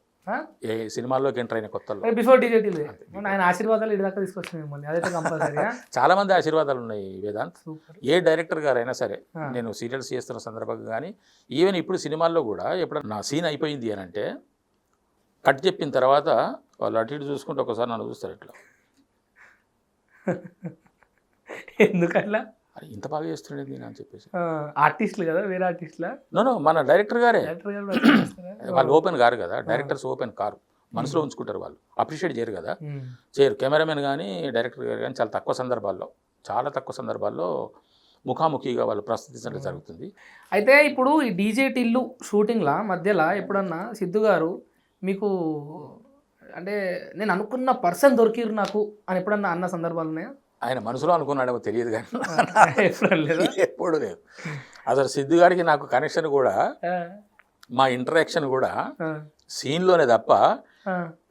ఏ సినిమాల్లోకి ఎంటర్ అయిన కొత్తలో. బిఫోర్ డీజేటీలో ఆయన ఆశీర్వాదాలు ఇది దాకా తీసుకొచ్చింది మిమ్మల్ని, అదైతే కంపల్సరీగా. చాలా మంది ఆశీర్వాదాలు ఉన్నాయి వేదాంత్. సూపర్. ఏ డైరెక్టర్ గారు అయినా సరే, నేను సీరియల్స్ చేస్తున్న సందర్భంగా కానీ ఈవెన్ ఇప్పుడు సినిమాల్లో కూడా ఎప్పుడు నా సీన్ అయిపోయింది అని అంటే కట్ చెప్పిన తర్వాత వాళ్ళు అటు ఇటు చూసుకుంటే ఒకసారి నన్ను చూస్తారు ఇట్లా, ఎందుకట్లా? అరే ఇంత బాగా చేస్తుండేది నేను అని చెప్పేసి. ఆర్టిస్టులు కదా, వేరే ఆర్టిస్టులా? నో మన డైరెక్టర్ గారే. డైరెక్టర్ గారు వాళ్ళు ఓపెన్ కారు కదా, డైరెక్టర్స్ ఓపెన్ కారు, మనసులో ఉంచుకుంటారు. వాళ్ళు అప్రిషియేట్ చేయరు కదా, చేయరు. కెమెరామెన్ కానీ డైరెక్టర్ గారు కానీ చాలా తక్కువ సందర్భాల్లో ముఖాముఖిగా వాళ్ళు ప్రస్తుతించడం జరుగుతుంది. అయితే ఇప్పుడు ఈ డీజేటీలు షూటింగ్ల మధ్యలో ఎప్పుడన్నా సిద్ధు గారు మీకు అంటే నేను అనుకున్న పర్సన్ దొరికిరు నాకు అని ఎప్పుడన్నా అన్న సందర్భాలు ఉన్నాయా? ఆయన మనసులో అనుకున్నాడేమో తెలియదు కానీ ఎప్పుడు లేదు. అసలు సిద్ధు గారికి నాకు కనెక్షన్ కూడా, మా ఇంటరాక్షన్ కూడా సీన్లోనే తప్ప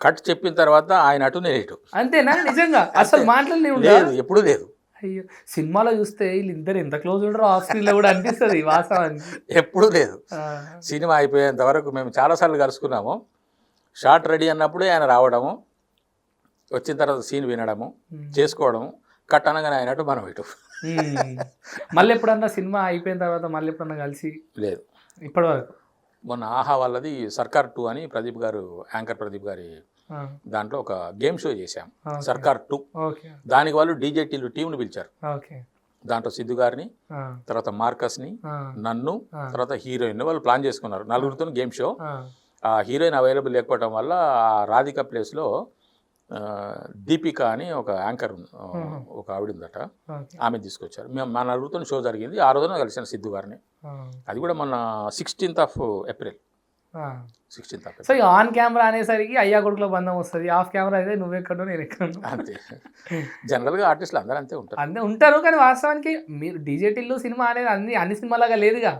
కట్ చెప్పిన తర్వాత ఆయన అటు నేను ఇటు. అంతేనా? నిజంగా అసలు మాట్లాడలేదు? ఎప్పుడు లేదు. అయ్యో, సినిమాలో చూస్తే వీళ్ళిద్దరు ఎంత క్లోజ్ ఉంటారో ఆఫ్ స్క్రీన్లో కూడా అనిపిస్తుంది వాస్తవానికి. ఎప్పుడు లేదు. సినిమా అయిపోయేంత వరకు మేము చాలాసార్లు కలుసుకున్నాము. షార్ట్ రెడీ అన్నప్పుడే ఆయన రావడము, వచ్చిన తర్వాత సీన్ వినడము, చేసుకోవడము, కట్ అనగానే అయినట్టు మనం ఇటు. మళ్ళీ ఎప్పుడన్నా సినిమా అయిపోయిన తర్వాత మళ్ళీ ఎప్పుడన్నా కలిసి? లేదు ఇప్పటి వరకు. మొన్న ఆహా వాళ్ళది సర్కార్ 2 అని ప్రదీప్ గారు, యాంకర్ ప్రదీప్ గారి దాంట్లో ఒక గేమ్ షో చేశాం, సర్కార్ 2. దానికి వాళ్ళు డీజేటీలు టీంను పిలిచారు. దాంట్లో సిద్ధు గారిని, తర్వాత మార్కస్ని, నన్ను, తర్వాత హీరోయిన్ వాళ్ళు ప్లాన్ చేసుకున్నారు. 4గురితో గేమ్ షో. ఆ హీరోయిన్ అవైలబుల్ లేకపోవడం వల్ల ఆ రాధిక ప్లేస్లో దీపిక అని ఒక యాంకర్ ఒక ఆవిడ ఉందట, ఆమె తీసుకొచ్చారు. మేము మా 4గురితో షో జరిగింది. ఆ రోజున కలిసాను సిద్ధు గారిని. అది కూడా మొన్న 16th April. So on camera అనేసరికి అయ్యా కొడుకులో బంధం వస్తుంది, ఆఫ్ కెమెరా అయితే నువ్వెక్కడో నేను ఎక్కడ. అంతే, జనరల్గా ఆర్టిస్టులు అందరూ అంతే ఉంటారు. కానీ వాస్తవానికి మీరు డీజేటీలు సినిమా అనేది అన్ని సినిమాలాగా లేదుగా.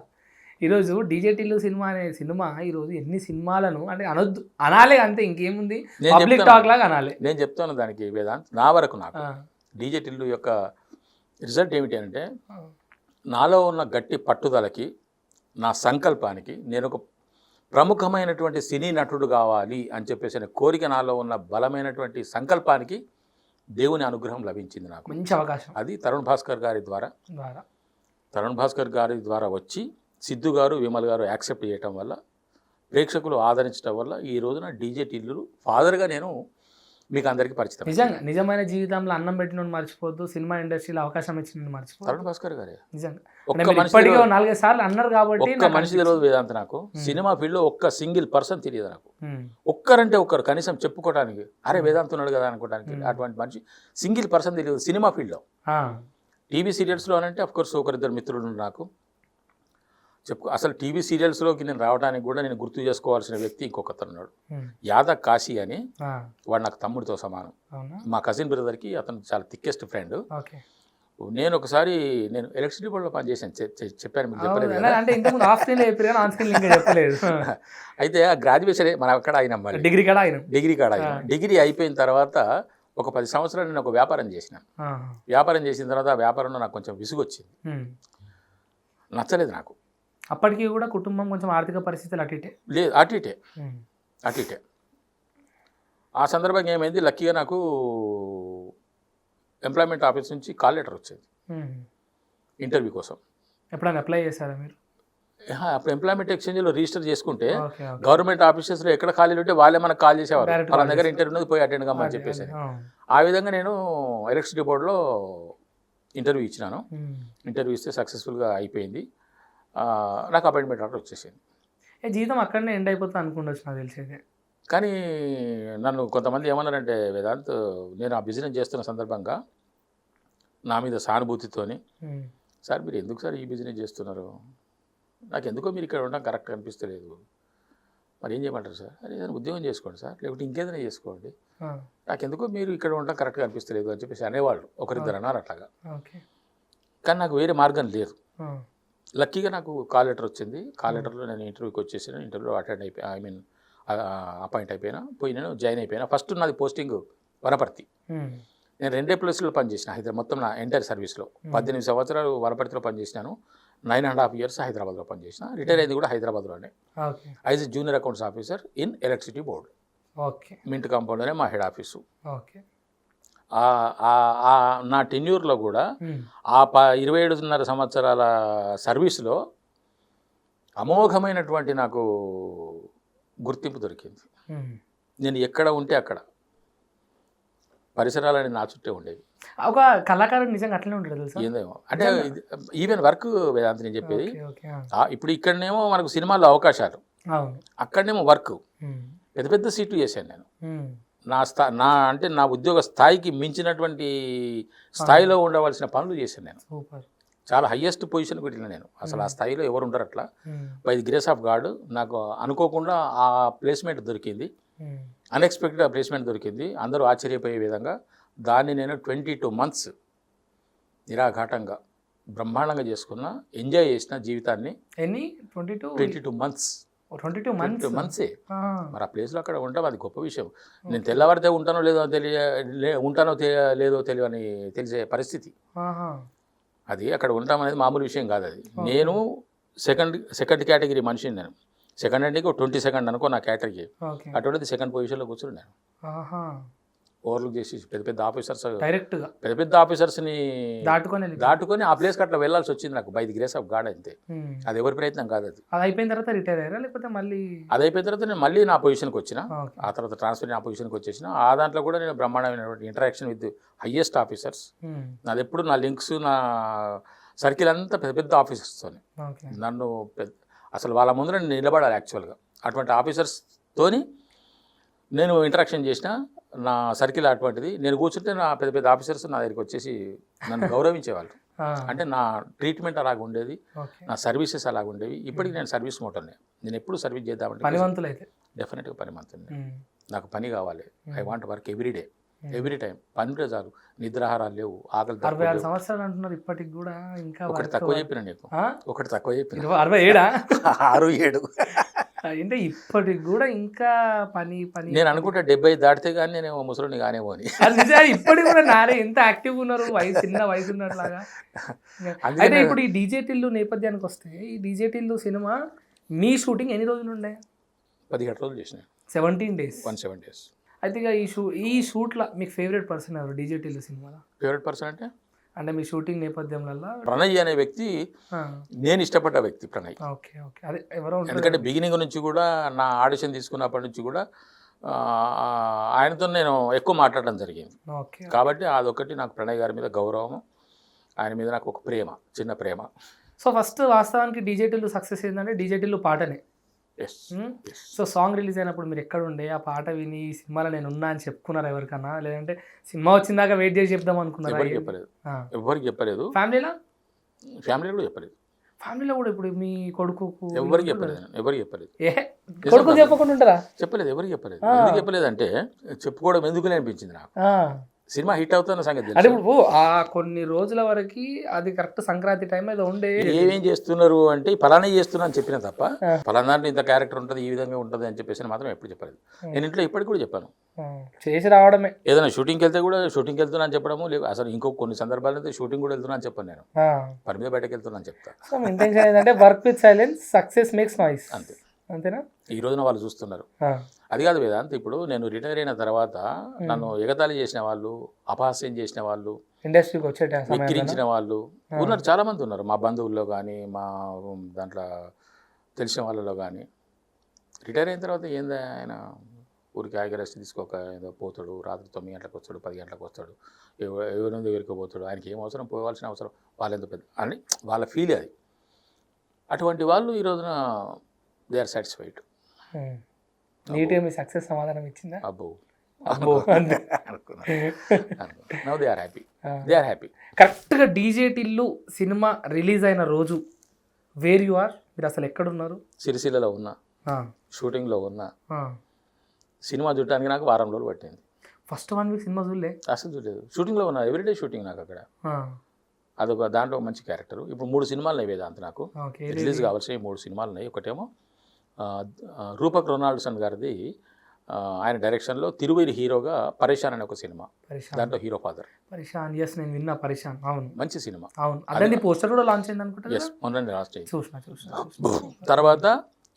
ఈరోజు డీజేటీలు సినిమా అనే సినిమా ఈరోజు ఎన్ని సినిమాలను అంటే అనాలే, అంతే, ఇంకేముంది, పబ్లిక్ టాక్ లాగా అనాలి. నేను చెప్తాను దానికి వేదాంత్. నా వరకు నాకు డీజేటీలు యొక్క రిజల్ట్ ఏమిటి అంటే, నాలో ఉన్న గట్టి పట్టుదలకి, నా సంకల్పానికి, నేను ఒక ప్రముఖమైనటువంటి సినీ నటుడు కావాలి అని చెప్పేసి కోరిక, నాలో ఉన్న బలమైనటువంటి సంకల్పానికి దేవుని అనుగ్రహం లభించింది నాకు. మంచి అవకాశం. అది తరుణ్ భాస్కర్ గారి ద్వారా వచ్చి సిద్ధు గారు, విమల్ గారు యాక్సెప్ట్ చేయటం వల్ల, ప్రేక్షకులు ఆదరించడం వల్ల ఈ రోజున డీజేటీలు ఫాదర్గా నేను మీకు అందరికీ పరిచితం. నిజంగా నిజమైన జీవితంలో అన్నం పెట్టిన మర్చిపోద్దు, సినిమా ఇండస్ట్రీలో అవకాశం ఇచ్చిన మర్చిపోద్దు. తరుణ్ భాస్కర్ గారే నిజంగా ఒక్క మనిషి 4-5 సార్లు అన్నారు కాబట్టి ఒక్క మనిషి తెలియదు వేదాంత నాకు. సినిమా ఫీల్డ్లో ఒక్క సింగిల్ పర్సన్ తెలియదు నాకు. ఒక్కరంటే ఒక్కరు కనీసం చెప్పుకోవడానికి, అరే వేదాంత్ ఉన్నాడు కదా అనుకోవడానికి, అటువంటి మనిషి సింగిల్ పర్సన్ తెలియదు సినిమా ఫీల్డ్లో. టీవీ సీరియల్స్లో అంటే అఫ్కోర్స్ ఒకరిద్దరు మిత్రులు నాకు అసలు టీవీ సీరియల్స్లోకి నేను రావడానికి కూడా నేను గుర్తు చేసుకోవాల్సిన వ్యక్తి ఇంకొకతను ఉన్నాడు, యాదవ్ కాశీ అని. వాడు నాకు తమ్ముడితో సమానం. మా కజిన్ బ్రదర్కి అతను చాలా థిక్కెస్ట్ ఫ్రెండ్. నేను ఒకసారి ఎలక్ట్రిసిటీ బోర్డులో పనిచేసాను, చెప్పాను మీకు చెప్పలేదు. అయితే ఆ గ్రాడ్యుయేషన్ మనం అక్కడ అయినా డిగ్రీ కాడ అయినా. డిగ్రీ అయిపోయిన తర్వాత ఒక 10 సంవత్సరాలు నేను ఒక వ్యాపారం చేసినాను. వ్యాపారం చేసిన తర్వాత ఆ వ్యాపారంలో నాకు కొంచెం విసుగు వచ్చింది, నచ్చలేదు నాకు. అప్పటికి కూడా కుటుంబం కొంచెం ఆర్థిక పరిస్థితులు లేదు, అటు ఇటే. ఆ సందర్భంగా ఏమైంది, లక్కీగా నాకు ఎంప్లాయ్మెంట్ ఆఫీస్ నుంచి కాల్ లెటర్ వచ్చేది ఇంటర్వ్యూ కోసం. ఎప్పుడైనా అప్లై చేశారా మీరు? అప్పుడు ఎంప్లాయ్మెంట్ ఎక్స్చేంజ్లో రిజిస్టర్ చేసుకుంటే గవర్నమెంట్ ఆఫీసెస్లో ఎక్కడ ఖాళీలు ఉంటే వాళ్ళే మనకు కాల్ చేసేవారు, వాళ్ళ దగ్గర ఇంటర్వ్యూ ఉన్నది పోయి అటెండ్ కమ్మని చెప్పేసి. ఆ విధంగా నేను ఎలక్ట్రిసిటీ బోర్డులో ఇంటర్వ్యూ ఇచ్చినాను. ఇంటర్వ్యూ ఇస్తే సక్సెస్ఫుల్గా అయిపోయింది. నాకు అపాయింట్మెంట్ ఆర్డర్ వచ్చేసింది. జీవితం అక్కడనే ఎండ్ అయిపోతుంది అనుకుంటొచ్చు నాకు తెలిసేది. కానీ నన్ను కొంతమంది ఏమన్నారంటే, వేదాంత్ నేను ఆ బిజినెస్ చేస్తున్న సందర్భంగా నా మీద సానుభూతితోని, సార్ మీరు ఎందుకు సార్ ఈ బిజినెస్ చేస్తున్నారు, నాకు ఎందుకో మీరు ఇక్కడ ఉండడం కరెక్ట్ అనిపిస్తలేదు, మరి ఏం చేయమంటారు సార్? అది ఏదైనా ఉద్యోగం చేసుకోండి సార్, లేకపోతే ఇంకేదైనా చేసుకోండి, ఆ, నాకెందుకో మీరు ఇక్కడ ఉండడం కరెక్ట్గా అనిపిస్తలేదు అని చెప్పేసి అనేవాళ్ళు, ఒకరిద్దరు అన్నారు అట్లాగా. ఓకే. కానీ నాకు వేరే మార్గం లేదు. ఆ, లక్కీగా నాకు కాల్ లెటర్ వచ్చింది. కాల్ లెటర్లో నేను ఇంటర్వ్యూకి వచ్చేసాను. ఇంటర్వ్యూలో అటెండ్ అయిపోయి అపాయింట్ అయిపోయినా, పోయి నేను జాయిన్ అయిపోయినా. ఫస్ట్ నాది పోస్టింగ్ వనపర్తి. ఉమ్, నేను 2 ప్లేస్లో పనిచేసిన హైదరాబాద్, మొత్తం నా ఎంటైర్ సర్వీస్లో 18 సంవత్సరాలు వనపర్తిలో పనిచేసినాను. 9.5 years హైదరాబాద్లో పనిచేసిన. రిటైర్ అయింది కూడా హైదరాబాద్లోనే, okay. As a junior accounts officer in electricity board. Okay. Mint కాంపౌండ్లోనే మా హెడ్ ఆఫీసు. ఓకే. నా టెన్యూర్లో కూడా ఉమ్, ఆ 27.5 సంవత్సరాల సర్వీస్లో అమోఘమైనటువంటి నాకు గుర్తింపు దొరికింది. ఉమ్. నేను ఎక్కడ ఉంటే అక్కడ పరిసరాలని నా చుట్టే ఉండేవి. ఒక కళాకారుడు నిజంగా అట్లనే ఉంటుంది తెలుసా? ఏందేమో అంటే ఈవెన్ వర్క్ వేదాంత నేను చెప్పేది. Okay, okay. ఇప్పుడు ఇక్కడనేమో మనకు సినిమాల్లో అవకాశాలు, అవును. అక్కడనేమో వర్క్. ఉమ్, పెద్ద పెద్ద సీట్లు చేశాను నేను. ఉమ్, నా ఉద్యోగ స్థాయికి మించినటువంటి స్థాయిలో ఉండవలసిన పనులు చేశాను నేను. సూపర్. చాలా హయ్యెస్ట్ పొజిషన్కి వెళ్ళిన నేను. అసలు ఆ స్థాయిలో ఎవరు ఉండరు అట్లా. Um, by the grace of God నాకు అనుకోకుండా ఆ ప్లేస్మెంట్ దొరికింది. ఉమ్, అన్ఎక్స్పెక్టెడ్ ప్లేస్మెంట్ దొరికింది. అందరూ ఆశ్చర్యపోయే విధంగా దాన్ని నేను 22 months నిరాఘాటంగా బ్రహ్మాండంగా చేసుకున్నా, ఎంజాయ్ చేసిన జీవితాన్ని. ఎన్ని? 22 22 months. 22 months. మంత్సే. మరి ఆ ప్లేస్లో అక్కడ ఉంటాం, అది గొప్ప విషయం. నేను తెల్లవారితే ఉంటానో లేదో తెలియని తెలిసే పరిస్థితి అది. అక్కడ ఉంటాం అనేది మామూలు విషయం కాదు అది. నేను సెకండ్ కేటగిరీ మనిషిని. నేను సెకండ్ హ్యాండ్కి 22nd అనుకో నా కేటగిరీ. అటువంటిది సెకండ్ పొజిషన్లో కూర్చున్నాను. ఓవర్లుక్ చేసి పెద్ద ఆఫీసర్స్, డైరెక్ట్గా పెద్ద ఆఫీసర్స్ని దాటుకొని ఆ ప్లేస్కి అట్లా వెళ్ళాల్సి వచ్చింది నాకు, by the grace of God. అంతే, అది ఎవరి ప్రయత్నం కాదు. అది అయిపోయిన తర్వాత రిటైర్ అయ్యారా లేకపోతే మళ్ళీ? అది అయిపోయిన తర్వాత నేను మళ్ళీ నా పొజిషన్కి వచ్చిన. ఆ తర్వాత ట్రాన్స్ఫర్ నా పొజిషన్కి వచ్చేసిన. ఆ దాంట్లో కూడా నేను బ్రహ్మాండమైనటువంటి ఇంటరాక్షన్ విత్ హయ్యెస్ట్ ఆఫీసర్స్. నాది ఎప్పుడు నా లింక్స్, నా సర్కిల్ అంతా పెద్ద ఆఫీసర్స్తో. నన్ను అసలు వాళ్ళ ముందు నేను నిలబడాలి యాక్చువల్గా. అటువంటి ఆఫీసర్స్తోని నేను ఇంటరాక్షన్ చేసిన. నా సర్కిల్ అటువంటిది. నేను కూర్చుంటే నా పెద్ద ఆఫీసర్స్ నా దగ్గరికి వచ్చేసి నన్ను గౌరవించేవాళ్ళు. అంటే నా ట్రీట్మెంట్ అలాగ ఉండేది, నా సర్వీసెస్ అలాగ ఉండేవి. ఇప్పటికి నేను సర్వీస్ మోటర్ని. నేను ఎప్పుడు సర్వీస్ చేద్దామంటే డెఫినెట్గా పనిమంతుంది. నాకు పని కావాలి. I want work every time. పని ఉంటే చాలు, నిద్రాహారాలు లేవు, ఆకలి. 66 సంవత్సరాలు అంటున్నారు ఇప్పటికి కూడా. ఇంకా ఒకటి తక్కువ చెప్పిన నీకు, ఒకటి తక్కువ చెప్పిన. 67 67 అంటే ఇప్పటికి కూడా ఇంకా పని. నేను అనుకుంటా 70 దాటితే కానీ నేను ముసలిని కానేమో అని. ఇప్పటికి కూడా నారే ఎంత యాక్టివ్గా ఉన్నారు, చిన్న వయసు ఉన్నట్లాగా. అయితే ఇప్పుడు ఈ డీజే టిల్లు నేపథ్యానికి వస్తే, ఈ డీజే టిల్లు సినిమా మీ షూటింగ్ ఎన్ని రోజులు ఉండే? 17 రోజులు చేసిన. 17 days. 17 days. అయితే ఇక ఈ షూట్లో మీకు ఫేవరెట్ పర్సన్ ఎవరు డీజే టిల్లు సినిమాలో? ఫేవరెట్ పర్సన్ అంటే మీ షూటింగ్ నేపథ్యంలో ప్రణయ్ అనే వ్యక్తి నేను ఇష్టపడ్డ వ్యక్తి. ప్రణయ్. Okay, okay. అదే ఎవరో, ఎందుకంటే బిగినింగ్ నుంచి కూడా నా ఆడిషన్ తీసుకున్నప్పటి నుంచి కూడా ఆయనతో నేను ఎక్కువ మాట్లాడడం జరిగింది. కాబట్టి అదొకటి నాకు ప్రణయ్ గారి మీద గౌరవం, ఆయన మీద నాకు ఒక ప్రేమ, చిన్న ప్రేమ. సో ఫస్ట్ వాస్తవానికి డీజే టిల్లు సక్సెస్ ఏంటంటే డీజే టిల్లు పాటనే. సో సాంగ్ రిలీజ్ అయినప్పుడు మీరు ఎక్కడ ఉండే? ఆ పాట విని ఈ సినిమాలో నేను ఉన్నా అని చెప్పుకున్నారా ఎవరికన్నా? లేదంటే సినిమా వచ్చిందాక వెయిట్ చేసి చెప్దాం అనుకున్నారా? ఎవరికి చెప్పలేదు. ఫ్యామిలీలో కూడా చెప్పలేదు. ఫ్యామిలీలో కూడా ఇప్పుడు మీ కొడుకు ఎవరికి చెప్పలేదు. కొడుకు చెప్పకుండా ఉంటారా? చెప్పలేదు, ఎవరికి చెప్పలేదు. ఎందుకు చెప్పలేదు అంటే చెప్పుకోవడం ఎందుకు అనిపించింది నాకు. సినిమా హిట్ అవుతున్న సంగతి అంటే ఇప్పుడు ఆ కొన్ని రోజుల వరకు అది కరెక్ట్ సంక్రాంతి టైం ఏదో ఉండే. ఏమేం చేస్తున్నారు అంటే ఫలానా చేస్తున్నా అని చెప్పిన తప్ప ఫలానా దాంట్లో ఇంత క్యారెక్టర్ ఉంటుంది, ఈ విధంగా ఉంటుంది అని చెప్పేసి మాత్రం ఎప్పుడు చెప్పలేదు. నేను ఇంట్లో ఇప్పటికి కూడా చెప్పాను, చేసి రావడమే. ఏదైనా షూటింగ్కి వెళ్తే కూడా షూటింగ్కి వెళ్తున్నా అని చెప్పడము, లేదు అసలు ఇంకో కొన్ని సందర్భాలు అయితే షూటింగ్ కూడా వెళ్తున్నా అని చెప్పాను. నేను పని మీద బయటకు వెళ్తున్నా అని చెప్తాను. సో మీ ఇంటెన్షన్ ఏంటంటే work with silence, success makes noise. అంతేనా? ఈ రోజున వాళ్ళు చూస్తున్నారు. అది కాదు వేదాంత్, ఇప్పుడు నేను రిటైర్ అయిన తర్వాత నన్ను ఎగతాళి చేసిన వాళ్ళు, అపహాస్యం చేసిన వాళ్ళు, ఇండస్ట్రీకి వచ్చే ఎక్కిరించిన వాళ్ళు ఉన్నారు, చాలామంది ఉన్నారు. మా బంధువుల్లో కానీ, మా దాంట్లో తెలిసిన వాళ్ళలో కానీ. రిటైర్ అయిన తర్వాత ఏందా ఆయన ఊరికి ఆగి రెస్ట్ తీసుకోక ఏదో పోతాడు, రాత్రి 9 గంటలకు వస్తాడు, 10 గంటలకు వస్తాడు, ఎవరి దగ్గరికి పోతాడు, ఆయనకి ఏం అవసరం, పోవాల్సిన అవసరం వాళ్ళెంత పెద్ద అని వాళ్ళ ఫీల్ అది. అటువంటి వాళ్ళు ఈ రోజున దే ఆర్ సాటిస్ఫైడ్. నీట్గా మీ సక్సెస్ సమాధానం ఇచ్చిందా? అబ్బో నౌ దే ఆర్ హ్యాపీ. కరెక్ట్గా డీజే టిల్లు సినిమా రిలీజ్ అయిన రోజు వేర్ యు ఆర్, మీరు అసలు ఎక్కడున్నారు? సిరిసిల్లలో ఉన్నా. షూటింగ్లో ఉన్నా. సినిమా చూడటానికి నాకు వారం రోజులు పట్టింది. ఫస్ట్ 1 వీక్ సినిమా చూడలే, అసలు చూడలేదు. షూటింగ్లో ఉన్నా, ఎవ్రీడే షూటింగ్ నాకు అక్కడ. అదొక దాంట్లో మంచి క్యారెక్టర్. ఇప్పుడు 3 సినిమాలు ఉన్నాయి వేదాంత నాకు రిలీజ్ కావాల్సిన 3 సినిమాలు ఉన్నాయి. ఒకటేమో రూపక్ రొనాల్డ్సన్ గారిది, ఆయన డైరెక్షన్లో తిరువేరి హీరోగా పరేషాన్ అనే ఒక సినిమా, దాంట్లో హీరో ఫాదర్. పరిశాన్, ఎస్ నేను విన్నా పరిశాన్. అవును, మంచి సినిమా. అవును, అదే పోస్టర్ కూడా లాంచ్ అయింది అనుకుంటా. ఎస్, మొన్న లాస్ట్ అయింది. చూసిన. తర్వాత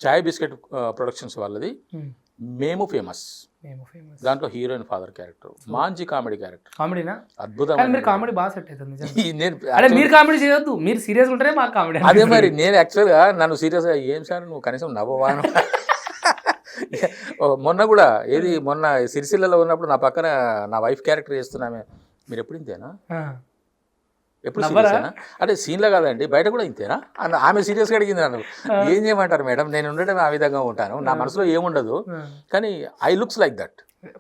చాయ్ బిస్కెట్ ప్రొడక్షన్స్ వాళ్ళది మేము ఫేమస్, దాంట్లో హీరోయిన్ ఫాదర్ క్యారెక్టర్, మంచి కామెడీ క్యారెక్టర్. కామెడీనా? అద్భుతంగా. మీరు కామెడీ బాగా సెట్ అవుతుంది. అరే మీరు కామెడీ చేయొద్దు, మీరు సీరియస్ ఉంటేనే మాకు కామెడీ. అదే మరి నేను యాక్చువల్గా నన్ను సీరియస్గా ఏం సార్ నువ్వు కనీసం నవ్వవాను. మొన్న కూడా మొన్న సిరిసిల్లలో ఉన్నప్పుడు నా పక్కన నా వైఫ్ క్యారెక్టర్ చేస్తున్నామే, మీరు ఎప్పుడు ఇంతేనా, ఎప్పుడు సీరియస్నా అంటే సీన్లో కాదండి బయట కూడా ఇంతేనా అన్న ఆమె సీరియస్గా అడిగింది నన్ను. ఏం చేయమంటారు మేడం, నేను ఉండడం ఆ విధంగా ఉంటాను, నా మనసులో ఏముండదు, కానీ I looks like that.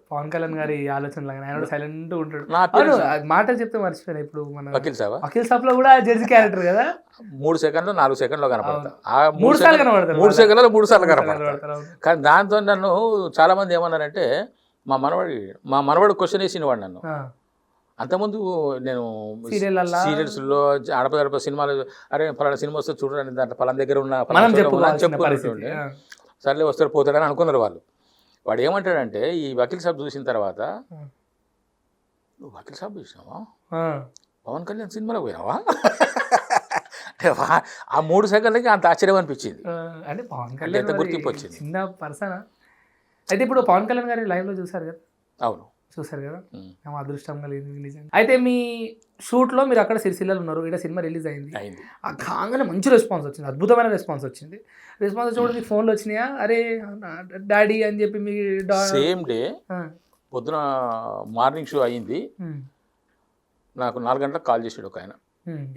Pawan Kalyan గారి ఆలోచన ఆయన సైలెంట్ ఉంటాడు. మాటలు చెప్తే మర్చిపోయినా. ఇప్పుడు మన వకీల్ సాబ్ లో కూడా జడ్జి క్యారెక్టర్ కదా, 3 సెకండ్లో 4 సెకండ్లో కనపడతా. 3 సార్లు కనపడతారు, 3 సెకండ్లలో 3 సార్లు కనపడతారు. కానీ దాంతో నన్ను చాలా మంది ఏమన్నారంటే, మా మనవాడు క్వశ్చన్ వేసిన వాడు నన్ను. అంతకుముందు నేను సీరియల్స్లో అడప సినిమాలు, అరే ఫలానా సినిమా వస్తే చూడండి, దాంట్లో ఫలానా దగ్గర ఉన్న చెప్పుకుంటుండే, సర్లే వస్తాడు పోతాడని అనుకున్నారు వాళ్ళు. వాడు ఏమంటాడంటే, ఈ వకీల్ సాబ్ చూసిన తర్వాత, నువ్వు వకీల్ సాబ్ చూసినావా, పవన్ కళ్యాణ్ సినిమాలో పోయినావా, ఆ 3 సెకండ్లకి అంత ఆశ్చర్యం అనిపించింది. అంటే పవన్ కళ్యాణ్ ఎంత గుర్తింపు వచ్చింది. చిన్న పర్సన్. అయితే ఇప్పుడు పవన్ కళ్యాణ్ గారి లైవ్లో చూసారు కదా? అవును, చూసారు కదా, అదృష్టంగా లేదు నిజంగా. అయితే మీ షూట్లో మీరు అక్కడ సిరిసిల్లలో ఉన్నారు, ఇక్కడ సినిమా రిలీజ్ అయింది. ఆ కాగానే మంచి రెస్పాన్స్ వచ్చింది, అద్భుతమైన రెస్పాన్స్ వచ్చింది. రెస్పాన్స్ వచ్చి మీకు ఫోన్లు వచ్చినాయా, అరే డాడీ అని చెప్పి మీ సేమ్ డే పొద్దున మార్నింగ్ షో అయ్యింది, నాకు 4 గంటలకు కాల్ చేసాడు ఒక ఆయన,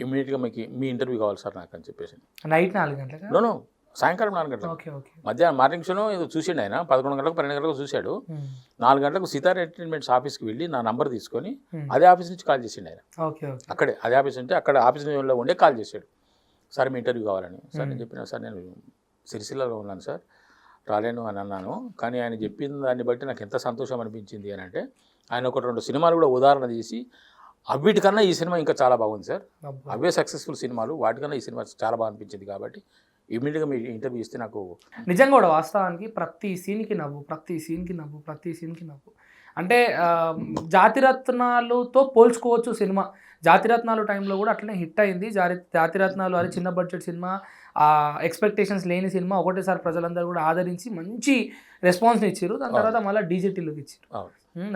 ఇమ్మీడియట్గా మీ ఇంటర్వ్యూ కావాలి సార్ నాకు అని చెప్పేసి. నైట్ 4 గంటలకు? నో సాయంకాలం 4 గంటలకు. మధ్యాహ్నం మార్నింగ్ షోలో ఏదో చూసిండు ఆయన, 11 గంటలకు 12 గంటలకు చూశాడు. 4 గంటలకు సితార్ ఎంటర్టైన్మెంట్స్ ఆఫీస్కి వెళ్ళి నా నంబర్ తీసుకొని అదే ఆఫీస్ నుంచి కాల్ చేసిండు ఆయన. అక్కడే అదే ఆఫీస్ ఉంటే అక్కడ ఆఫీస్లో ఉండే కాల్ చేశాడు, సార్ మీ ఇంటర్వ్యూ కావాలని. సార్ నేను చెప్పిన, సార్ నేను సిరిసిల్లలో ఉన్నాను సార్, రాలేను అని అన్నాను. కానీ ఆయన చెప్పిన దాన్ని బట్టి నాకు ఎంత సంతోషం అనిపించింది అని అంటే, ఆయన 1-2 సినిమాలు కూడా ఉదాహరణ తీసి, అవిటికన్నా ఈ సినిమా ఇంకా చాలా బాగుంది సార్, అవే సక్సెస్ఫుల్ సినిమాలు, వాటికన్నా ఈ సినిమా చాలా బాగా అనిపించింది, కాబట్టి ఇమీడియట్గా మీ ఇంటర్వ్యూ ఇస్తే నాకు. నిజంగా కూడా వాస్తవానికి ప్రతి సీన్కి నవ్వు. అంటే జాతిరత్నాలతో పోల్చుకోవచ్చు సినిమా. జాతిరత్నాలు టైంలో కూడా అట్లనే హిట్ అయింది. జాతిరత్నాలు అది చిన్న బడ్జెట్ సినిమా, ఎక్స్పెక్టేషన్స్ లేని సినిమా, ఒకటేసారి ప్రజలందరూ కూడా ఆదరించి మంచి రెస్పాన్స్ని ఇచ్చారు. దాని తర్వాత మళ్ళీ డీజేటీలోకి ఇచ్చారు.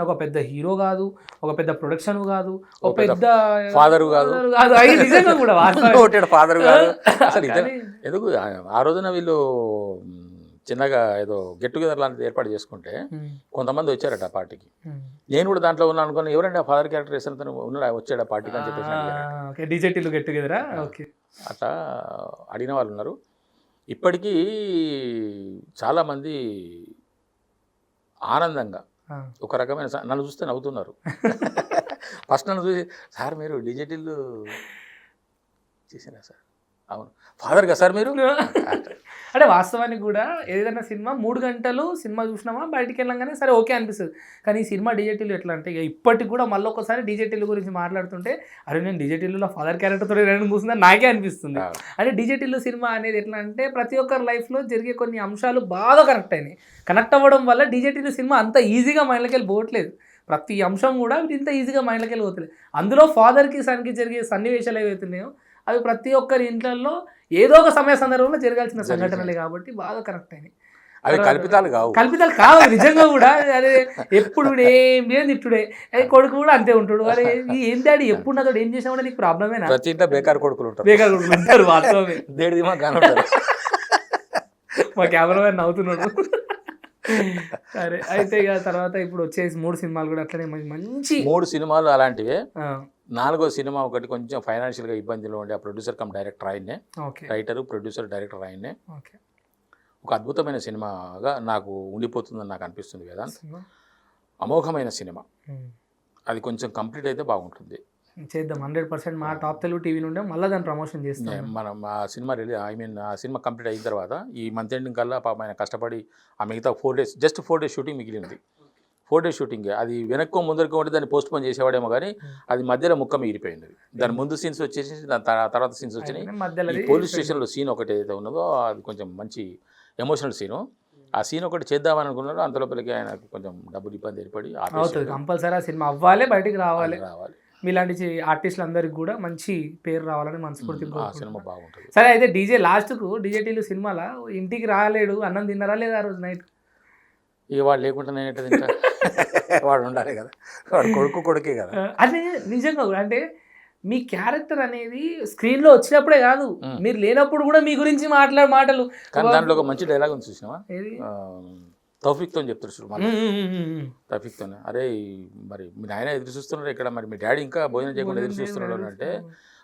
ఒక పెద్ద హీరో కాదు, ఒక పెద్ద ప్రొడక్షన్ కాదు, ఒక పెద్ద ఫాదర్ కాదు, నిజంగా కూడా ఫాదర్ కాదు. అసలు ఎందుకు ఆ రోజున వీళ్ళు చిన్నగా ఏదో గెట్ టుగెదర్ లాంటిది ఏర్పాటు చేసుకుంటే కొంతమంది వచ్చారట ఆ పార్టీకి. నేను కూడా దాంట్లో ఉన్నాను అనుకుని, ఎవరంటే ఆ ఫాదర్ క్యారెక్టర్ వేసిన ఉన్నాడు, వచ్చాడు ఆ పార్టీకి అని చెప్పేసి డీజేటీలో గెట్ టుగెదరా. అట్లా అడిగిన వాళ్ళు ఉన్నారు. ఇప్పటికీ చాలామంది ఆనందంగా ఒక రకమైన నన్ను చూస్తే నవ్వుతున్నారు. ఫస్ట్ నన్ను చూసి, సార్ మీరు డిజిటల్ చేసినా సార్, అవును ఫాదర్గా సార్ మీరు. అంటే వాస్తవానికి కూడా ఏదైనా సినిమా 3 గంటలు సినిమా చూసినామా బయటికి వెళ్ళంగానే సరే ఓకే అనిపిస్తుంది. కానీ ఈ సినిమా డిజెటీలు ఎట్లా అంటే, ఇప్పటికి కూడా మళ్ళీ ఒకసారి డిజెటీలు గురించి మాట్లాడుతుంటే, అరే నేను డిజెటీలో ఫాదర్ క్యారెక్టర్తో కూర్చుందని నాకే అనిపిస్తుంది. అంటే డిజెటీలు సినిమా అనేది ఎట్లా అంటే, ప్రతి ఒక్కరి లైఫ్లో జరిగే కొన్ని అంశాలు బాగా కనెక్ట్ అవ్వడం వల్ల డిజెటీలు సినిమా అంత ఈజీగా మైండ్లోకి వెళ్ళి పోవట్లేదు. ప్రతి అంశం కూడా ఇంత ఈజీగా మైండ్లోకి వెళ్ళి పోతలేదు. అందులో ఫాదర్కి సన్కి జరిగే సన్నివేశాలు ఏవైతున్నాయో అవి ప్రతి ఒక్కరి ఇంట్లో ఏదో ఒక సమయ సందర్భంలో జరగాల్సిన సంఘటనలే కాబట్టి బాగా కరెక్ట్ అయినాయి. అవి కల్పితాలు కావు నిజంగా కూడా. అదే ఎప్పుడు ఏం లేదు ఇప్పుడే కొడుకు కూడా అంతే ఉంటాడు. అరే ఏం డాడీ ఎప్పుడు నాతో ఏం చేసినా కూడా నీకు ప్రాబ్లమేనా? ప్రతి ఇంట్లో బేకార్ కొడుకులు ఉంటారు. వాస్తవమే. మా కెమెరామెన్ నవ్వుతున్నాడు. సరే అయితే ఇక తర్వాత ఇప్పుడు వచ్చేసి 3 సినిమాలు కూడా అట్లనే మంచి 3 సినిమాలు అలాంటివే. 4వ సినిమా ఒకటి కొంచెం ఫైనాన్షియల్గా ఇబ్బందిలో ఉండే, ఆ ప్రొడ్యూసర్ కమ్ డైరెక్టర్ ఆయన్నే, రైటరు ప్రొడ్యూసర్ డైరెక్టర్ ఆయన్నే. ఒక అద్భుతమైన సినిమాగా నాకు ఉండిపోతుందని నాకు అనిపిస్తుంది కదా. అమోఘమైన సినిమా, అది కొంచెం కంప్లీట్ అయితే బాగుంటుంది. చేద్దాం 100%. మా టాప్ తెలుగు టీవీ నుండే మళ్ళీ దాని ప్రమోషన్ చేస్తాం. మనం ఆ సినిమా ఆ సినిమా కంప్లీట్ అయిన తర్వాత ఈ మంత్ ఎండింగ్ కల్లా పాపం ఆయన కష్టపడి ఆ మిగతా 4 days జస్ట్ 4 days షూటింగ్ మిగిలింది. 4 days షూటింగ్ అది వెనక్కో ముందరికో ఉంటే దాన్ని పోస్ట్ పోన్ చేసేవాడేమో కానీ అది మధ్యలో ముక్క మిగిలిపోయింది. దాని ముందు సీన్స్ వచ్చేసి దాని తర్వాత సీన్స్ వచ్చినాయి. మధ్యలో పోలీస్ స్టేషన్లో సీన్ ఒకటి ఏదైతే ఉన్నదో అది కొంచెం మంచి ఎమోషనల్ సీను. ఆ సీన్ ఒకటి చేద్దామని అనుకున్నాడు. అంతలోపలికి ఆయన కొంచెం డబ్బులు ఇబ్బంది ఏర్పడి అవుతుంది. కంపల్సరీ ఆ సినిమా అవ్వాలి, బయటికి రావాలి. మీలాంటి ఆర్టిస్టులు అందరికి కూడా మంచి పేరు రావాలని మనస్ఫూర్తి. సినిమా బాగుంటుంది. సరే అయితే డీజే లాస్ట్కు డీజేటీలు సినిమాలో ఇంటికి రాలేడు, అన్నం తిన్నారా లేదా ఆ రోజు నైట్? ఇక వాడు లేకుండా నేనంటే తింటా. వాడు ఉండాలి కదా, వాడు కొడుకే కదా. అదే నిజంగా అంటే మీ క్యారెక్టర్ అనేది స్క్రీన్లో వచ్చినప్పుడే కాదు, మీరు లేనప్పుడు కూడా మీ గురించి మాటలు. కానీ దాంట్లో ఒక మంచి డైలాగ్ ఉంది చూసినావా, తౌఫిక్తో చెప్తారు చూడు. తౌఫిక్తోనే, అరే మరి మీ నాయన ఎదురు చూస్తున్నారు ఇక్కడ, మరి మీ డాడీ ఇంకా భోజనం చేయకుండా ఎదురు చూస్తున్నాడు అంటే,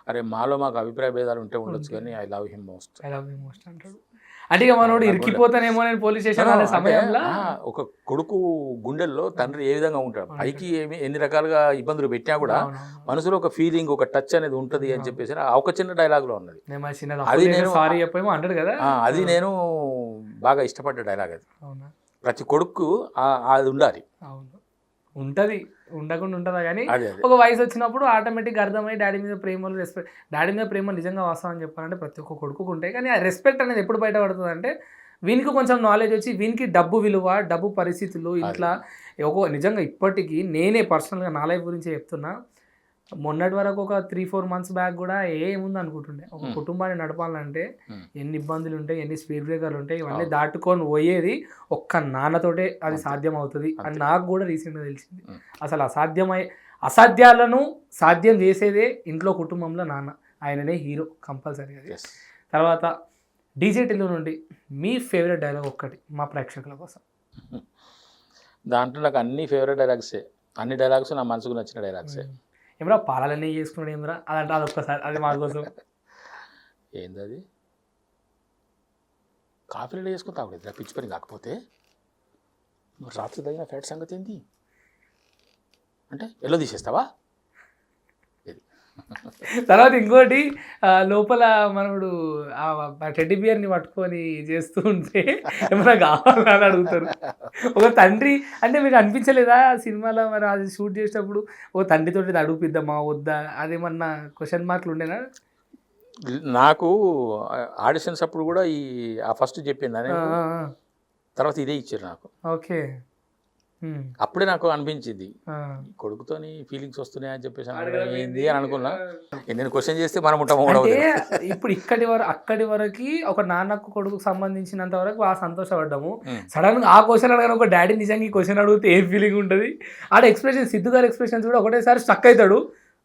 అరే మాకు అభిప్రాయ భేదాలు ఉంటే ఉండొచ్చు కానీ ఐ లవ్ హిమ్ మోస్ట్ అంటాడు. అంటే ఇక మనోడు ఇరికిపోతానేమో నేను పోలీస్ స్టేషన్ అనే సమయంలో ఒక కొడుకు గుండెల్లో తండ్రి ఏ విధంగా ఉంటాడు, పైకి ఎన్ని రకాలుగా ఇబ్బందులు పెట్టినా కూడా మనసులో ఒక ఫీలింగ్, ఒక టచ్ అనేది ఉంటుంది అని చెప్పేసి ఒక చిన్న డైలాగ్ లో ఉన్నది. అది నేను సారీ చెప్పేమో అంటాడు కదా, అది నేను బాగా ఇష్టపడ్డ డైలాగ్. అది ప్రతి కొడుకు అది ఉండాలి. ఉంటుంది, ఉండకుండా ఉంటుందా కానీ ఒక వయసు వచ్చినప్పుడు ఆటోమేటిక్గా అర్థమై డాడీ మీద ప్రేమలు రెస్పెక్ట్, డాడీ మీద ప్రేమ నిజంగా వాస్తవం చెప్పాలంటే ప్రతి ఒక్క కొడుకు ఉంటాయి. కానీ ఆ రెస్పెక్ట్ అనేది ఎప్పుడు బయటపడుతుంది అంటే వీనికి కొంచెం నాలెడ్జ్ వచ్చి, వీనికి డబ్బు విలువ, డబ్బు పరిస్థితులు ఇట్లా నిజంగా ఇప్పటికీ నేనే పర్సనల్గా నా లైఫ్ గురించి చెప్తున్నా. మొన్నటి వరకు ఒక 3-4 months బ్యాక్ కూడా ఏముంది అనుకుంటుండే, ఒక కుటుంబాన్ని నడపాలంటే ఎన్ని ఇబ్బందులు ఉంటాయి, ఎన్ని స్పీడ్ బ్రేకర్లు ఉంటాయి, ఇవన్నీ దాటుకొని పోయేది ఒక్క నాన్నతోటే అది సాధ్యం అవుతుంది అని నాకు కూడా రీసెంట్గా తెలిసింది. అసలు అసాధ్యాలను సాధ్యం చేసేదే ఇంట్లో కుటుంబంలో నాన్న, ఆయననే హీరో కంపల్సరీ. అది తర్వాత డీజేటీలో నుండి మీ ఫేవరెట్ డైలాగ్ ఒక్కటి మా ప్రేక్షకుల కోసం. దాంట్లో నాకు అన్ని ఫేవరెట్ డైలాగ్సే, అన్ని డైలాగ్స్ నా మనసుకు నచ్చిన డైలాగ్సే. ఏమరా పాలన్నీ చేసుకున్నాడు ఏమరా అదంటే అది ఒక్కసారి అది మా కోసం. ఏంది అది, కాఫీలో చేసుకుని తాగలేదు పిచ్చి పని కాకపోతే, నువ్వు రాత్రి తగిన ఫ్యాట్ సంగతి ఏంది అంటే ఎల్లో తీసేస్తావా. తర్వాత ఇంకోటి లోపల మనడు టెడ్డీ బియర్ని పట్టుకొని చేస్తూ ఉంటే ఏమైనా కావాలని అడుగుతారు. ఒక తండ్రి అంటే మీకు అనిపించలేదా సినిమాలో మరి అది షూట్ చేసేటప్పుడు ఒక తండ్రితోటి అడుగుపిద్దామా వద్దా, అదేమన్నా క్వశ్చన్ మార్కులు ఉండేనా? నాకు ఆడిషన్స్ అప్పుడు కూడా ఫస్ట్ చెప్పింది తర్వాత ఇదే ఇచ్చారు నాకు. ఓకే, అప్పుడే నాకు అనిపించింది కొడుకుతోని ఫీలింగ్స్ వస్తున్నాయి అని చెప్పేసి ఏంది అని అనుకున్నా. నేను క్వశ్చన్ చేస్తే మనం ఉంటాము. ఇప్పుడు అక్కడి వరకు ఒక నాన్నకు కొడుకు సంబంధించినంత వరకు సంతోషపడ్డాము. సడన్ గా ఆ క్వశ్చన్ అడగానే ఒక డాడీ నిజంగా ఈ క్వశ్చన్ అడిగితే ఏం ఫీలింగ్ ఉంటుంది, ఆడ ఎక్స్ప్రెషన్ సిద్ధు గారి ఎక్స్ప్రెషన్స్ కూడా ఒకటేసారి స్టక్ అవుతాడు,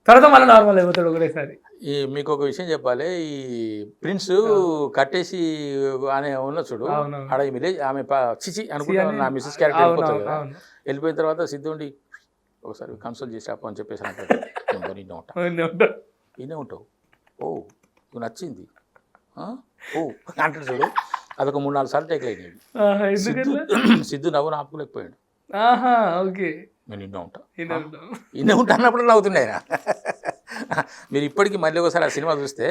తర్వాత మళ్ళీ నార్మల్ అయిపోతాడు ఒకటేసారి. మీకు ఒక విషయం చెప్పాలి, ఈ ప్రిన్స్ కట్టేసి అనే ఉన్న చూడు, ఆడ విలేజ్ ఆమె చిచి అనుకుంటా నా మిస్సెస్ క్యారెక్టర్ వెళ్ళిపోతుంది కదా, వెళ్ళిపోయిన తర్వాత సిద్ధు ఉండి ఒకసారి కన్సల్ట్ చేసి అప్పు అని చెప్పేసి ఇన్నే ఉంటావు, ఓ నువ్వు నచ్చింది ఓ అంటాడు చూడు. అదొక 3-4 సార్లు టేక్ అయినాయి. సిద్ధు నవ్వును ఆపుకోలేకపోయాడు. ఓకే, నేను ఇన్నే ఉంటా అన్నప్పుడు నవ్వుతుండే ఆయన. మీరు ఇప్పటికీ మళ్ళీ ఒకసారి ఆ సినిమా చూస్తే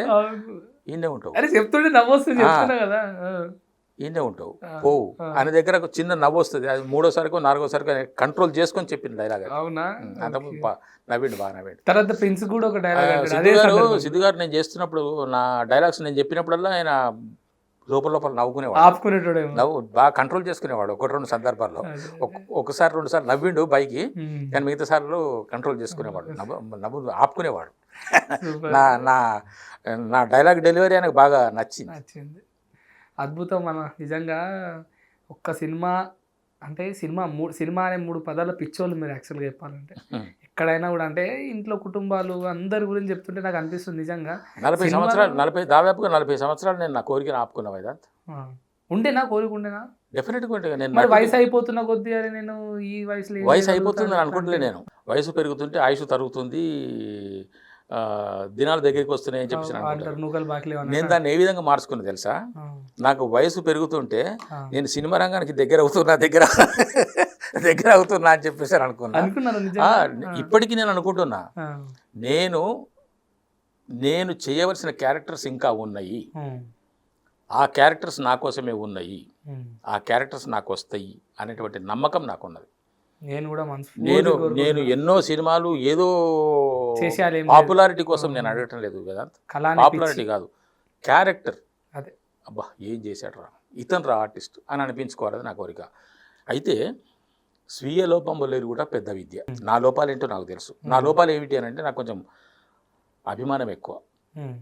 ఈయనే ఉంటావు, చెప్తుంటే నవ్వు వస్తుంది కదా, ఈయనే ఉంటావు ఓ ఆయన దగ్గర ఒక చిన్న నవ్వు వస్తుంది. అది 3వసారికో 4వసారికో కంట్రోల్ చేసుకొని చెప్పింది డైలాగ్. నవ్విండు, బాగా నవ్విండు. తర్వాత ప్రిన్స్ కూడా ఒక డైలాగ్, సిద్ధు గారు నేను చేస్తున్నప్పుడు నా డైలాగ్స్ నేను చెప్పినప్పుడల్లా ఆయన లోపల నవ్వుకునేవాడు, ఆపుకునేటోడు, నవ్వు బాగా కంట్రోల్ చేసుకునేవాడు. 1-2 సందర్భాల్లో ఒకసారి 2 సార్లు నవ్విండు పైకి, కానీ మిగతా సార్లు కంట్రోల్ చేసుకునేవాడు, నవ్వు ఆపుకునేవాడు. నా డైలాగ్ డెలివరీ ఆయనకు బాగా నచ్చింది. అద్భుతం. మన నిజంగా ఒక్క సినిమా అంటే సినిమా అనే 3 పదాల పిచ్చోళ్ళు మీరు యాక్చువల్గా చెప్పాలంటే. ఎక్కడైనా కూడా అంటే ఇంట్లో కుటుంబాలు అందరి గురించి చెప్తుంటే నాకు అనిపిస్తుంది నిజంగా 40 సంవత్సరాలు దాదాపుగా 40 సంవత్సరాలు నేను నా కోరికను ఆపుకున్నా. వేదాంత్ ఉండేనా కోరిక ఉండేనా? డెఫినెట్గా ఉంటే నేను వయసు అయిపోతున్న కొద్దీ అని నేను ఈ వయసు అయిపోతుంది అనుకుంటలే. నేను వయసు పెరుగుతుంటే ఆయుష్ తరుగుతుంది, దినాలు దగ్గరికి వస్తున్నాయి అని చెప్పేసి నేను దాన్ని ఏ విధంగా మార్చుకున్నా తెలుసా? నాకు వయసు పెరుగుతుంటే నేను సినిమా రంగానికి దగ్గర అవుతున్నా, దగ్గర దగ్గర అవుతున్నా అని చెప్పేసి అనుకున్నా. అనుకున్నాను ఆ, నిజంగా. ఇప్పటికీ నేను అనుకుంటున్నా ఆ. నేను నేను చేయవలసిన క్యారెక్టర్స్ ఇంకా ఉన్నాయి, ఉమ్. ఆ క్యారెక్టర్స్ నా కోసమే ఉన్నాయి, ఉమ్. ఆ క్యారెక్టర్స్ నాకు వస్తాయి అనేటువంటి నమ్మకం నాకున్నది. నేను కూడా నేను మనస్ఫూర్తిగా నేను కోరుకుంటున్నా. ఎన్నో సినిమాలు ఏదో చేసేయాలి ఏం లేదు. పాపులారిటీ కోసం నేను అడగటం లేదు వేదాంత్. కళాని పాపులారిటీ కాదు, క్యారెక్టర్. అదే. అబ్బా ఏం చేశాడు రా, ఇతను రా ఆర్టిస్ట్ అని అనిపించుకోవాలని నా కోరిక. అయితే స్వీయ లోపం లేరు కూడా పెద్ద విద్య. నా లోపాలు ఏంటో నాకు తెలుసు. నా లోపాలు ఏమిటి అని అంటే నాకు కొంచెం అభిమానం ఎక్కువ, ఉమ్.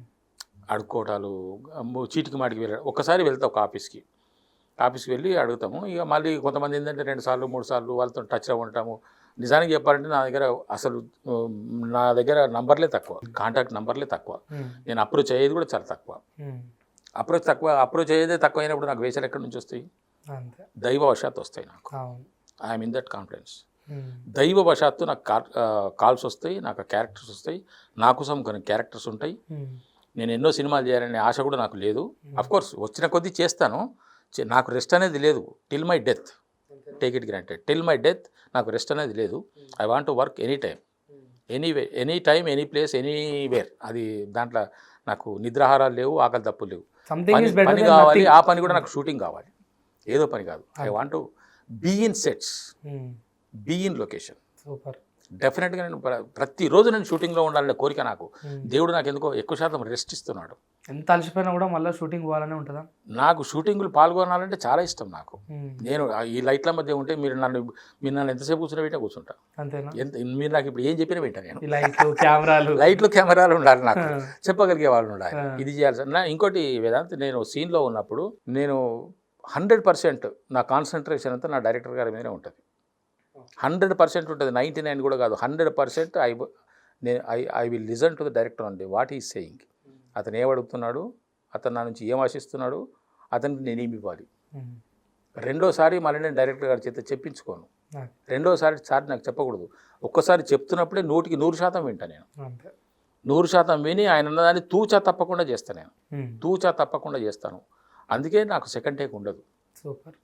అడుక్కోవటాలు, చీటికి మాటికి వెళ్ళడం. ఒక్కసారి వెళ్తా ఒక ఆఫీస్కి వెళ్ళి అడుగుతాము. ఇక మళ్ళీ కొంతమంది ఏంటంటే 2 సార్లు 3 సార్లు వాళ్ళతో టచ్లో ఉంటాము. నిజానికి చెప్పాలంటే నా దగ్గర అసలు నా దగ్గర నంబర్లే తక్కువ, కాంటాక్ట్ నంబర్లే తక్కువ. నేను అప్రోచ్ అయ్యేది కూడా చాలా తక్కువ. అప్రోచ్ అయ్యేదే తక్కువ అయినప్పుడు నాకు వేషాలు ఎక్కడి నుంచి వస్తాయి? అంతే. దైవవశాత్తు వస్తాయి నాకు. అవును. I'm in that confidence. దైవవశాత్తు నాకు కాల్స్ వస్తాయి, నాకు క్యారెక్టర్స్ వస్తాయి, నా కోసం కొన్ని క్యారెక్టర్స్ ఉంటాయి. నేను ఎన్నో సినిమాలు చేయాలనే ఆశ కూడా నాకు లేదు. అఫ్కోర్స్ వచ్చిన కొద్దీ చేస్తాను, నాకు రెస్ట్ అనేది లేదు. Till my death, take it granted, till my death నాకు రెస్ట్ అనేది లేదు. I want to work any time, anyway, any time, any place, anywhere. అది దాంట్లో నాకు నిద్రాహారాలు లేవు, ఆకలి తప్పులు లేవు. పని కావాలి, ఆ పని కూడా నాకు షూటింగ్ కావాలి, ఏదో పని కాదు. I want to be in sets, be in location. Super. డెఫినెట్గా నేను ప్రతిరోజు నేను షూటింగ్లో ఉండాలనే కోరిక నాకు. దేవుడు నాకు ఎందుకో ఎక్కువ శాతం రెస్ట్ ఇస్తున్నాడు. ఎంత అలసిపోయినా కూడా మళ్ళీ షూటింగ్ పోవాలనే ఉంటుందా? నాకు షూటింగ్లు పాల్గొనాలంటే చాలా ఇష్టం నాకు. నేను ఈ లైట్ల మధ్య ఉంటే మీరు నన్ను ఎంతసేపు కూర్చుంటా. అంతేనా? మీరు నాకు ఇప్పుడు ఏం చెప్పినా వింటా నేను. లైట్లు కెమెరాలు ఉండాలి, నాకు చెప్పగలిగే వాళ్ళు ఉండాలి, ఇది చేయాలి సార్. ఇంకోటి వేదాంత్, నేను సీన్లో ఉన్నప్పుడు నేను 100% నా కాన్సన్ట్రేషన్ అంతా నా డైరెక్టర్ గారి మీదనే ఉంటుంది. 100% ఉంటుంది, 99 కూడా కాదు, 100%. I will listen to the director only, what is saying. అతను ఏమడుగుతున్నాడు, అతను నా నుంచి ఏం ఆశిస్తున్నాడు, అతనికి నేనేమి ఇవ్వాలి. రెండోసారి మళ్ళీ నేను డైరెక్టర్ గారి చేత చెప్పించుకోను. రెండోసారి నాకు చెప్పకూడదు. ఒక్కసారి చెప్తున్నప్పుడే 100% వింటా నేను. 100% విని ఆయన అన్నదాన్ని తూచా తప్పకుండా చేస్తాను నేను, తూచా తప్పకుండా చేస్తాను. అందుకే నాకు సెకండ్ టేక్ ఉండదు. సూపర్.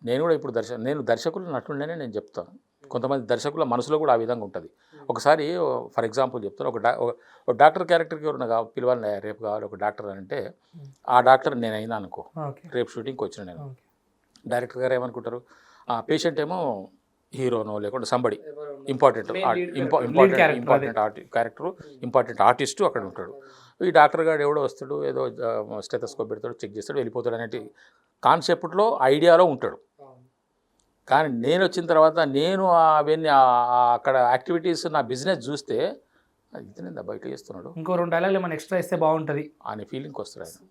నేను కూడా ఇప్పుడు నేను దర్శకులు నటుండేనే నేను చెప్తాను. కొంతమంది దర్శకుల మనసులో కూడా ఆ విధంగా ఉంటుంది. ఒకసారి ఫర్ ఎగ్జాంపుల్ చెప్తాను, ఒక డాక్టర్ క్యారెక్టర్కి ఎవరైనా పిలవాలి, రేపు కావాలి ఒక డాక్టర్ అని అంటే, ఆ డాక్టర్ నేను అయినా అనుకో, రేపు షూటింగ్కి వచ్చిన నేను, డైరెక్టర్ గారు ఏమనుకుంటారు, ఆ పేషెంట్ ఏమో హీరోనో లేకుంటే somebody important character, important artist అక్కడ ఉంటాడు. ఈ డాక్టర్ గారు ఎవడో వస్తాడు, ఏదో స్టెథోస్కోప్ పెడతాడు, చెక్ చేస్తాడు, వెళ్ళిపోతాడు అనే కాన్సెప్ట్లో, ఐడియాలో ఉంటాడు. కానీ నేను వచ్చిన తర్వాత నేను అవన్నీ అక్కడ యాక్టివిటీస్, నా బిజినెస్ చూస్తే ఇతనే బయట చేస్తున్నాడు, ఇంకో 2 డైలాగులు ఏమైనా ఎక్స్ట్రా ఇస్తే బాగుంటుంది అనే ఫీలింగ్కి వస్తాడు ఆయన.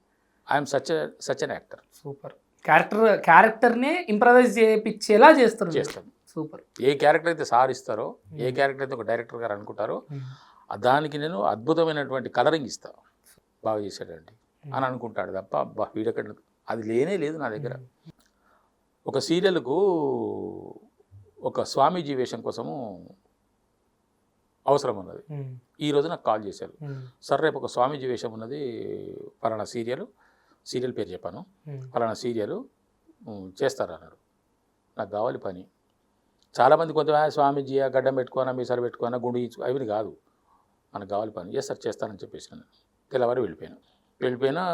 I'm such an actor. Super. క్యారెక్టర్ని ఇంప్రవైజ్ చేయించేలా చేస్తాను. సూపర్. ఏ క్యారెక్టర్ అయితే సార్ ఇస్తారో, ఏ క్యారెక్టర్ అయితే ఒక డైరెక్టర్ గారు అనుకుంటారో, దానికి నేను అద్భుతమైనటువంటి కలరింగ్ ఇస్తాను, బాగా చేశాడండి అని అనుకుంటాడు తప్ప వీడెక్కడ, అది లేనే లేదు నా దగ్గర. ఒక సీరియల్కు ఒక స్వామీజీ వేషం కోసము అవసరం ఉన్నది. ఈరోజు నాకు కాల్ చేశారు, సార్ రేపు ఒక స్వామీజీ వేషం ఉన్నది, పలానా సీరియల్ పేరు చెప్పాను, పలానా సీరియల్ చేస్తారన్నాడు. నాకు కావాలి పని. చాలామంది కొంచెం స్వామీజీ గడ్డం పెట్టుకోనా, మీసాలు పెట్టుకోనా, గుండు అవి కాదు, మనకు కావాలి పని. ఎస్ సార్ చేస్తానని చెప్పేసి తెల్లవారు వెళ్ళిపోయినా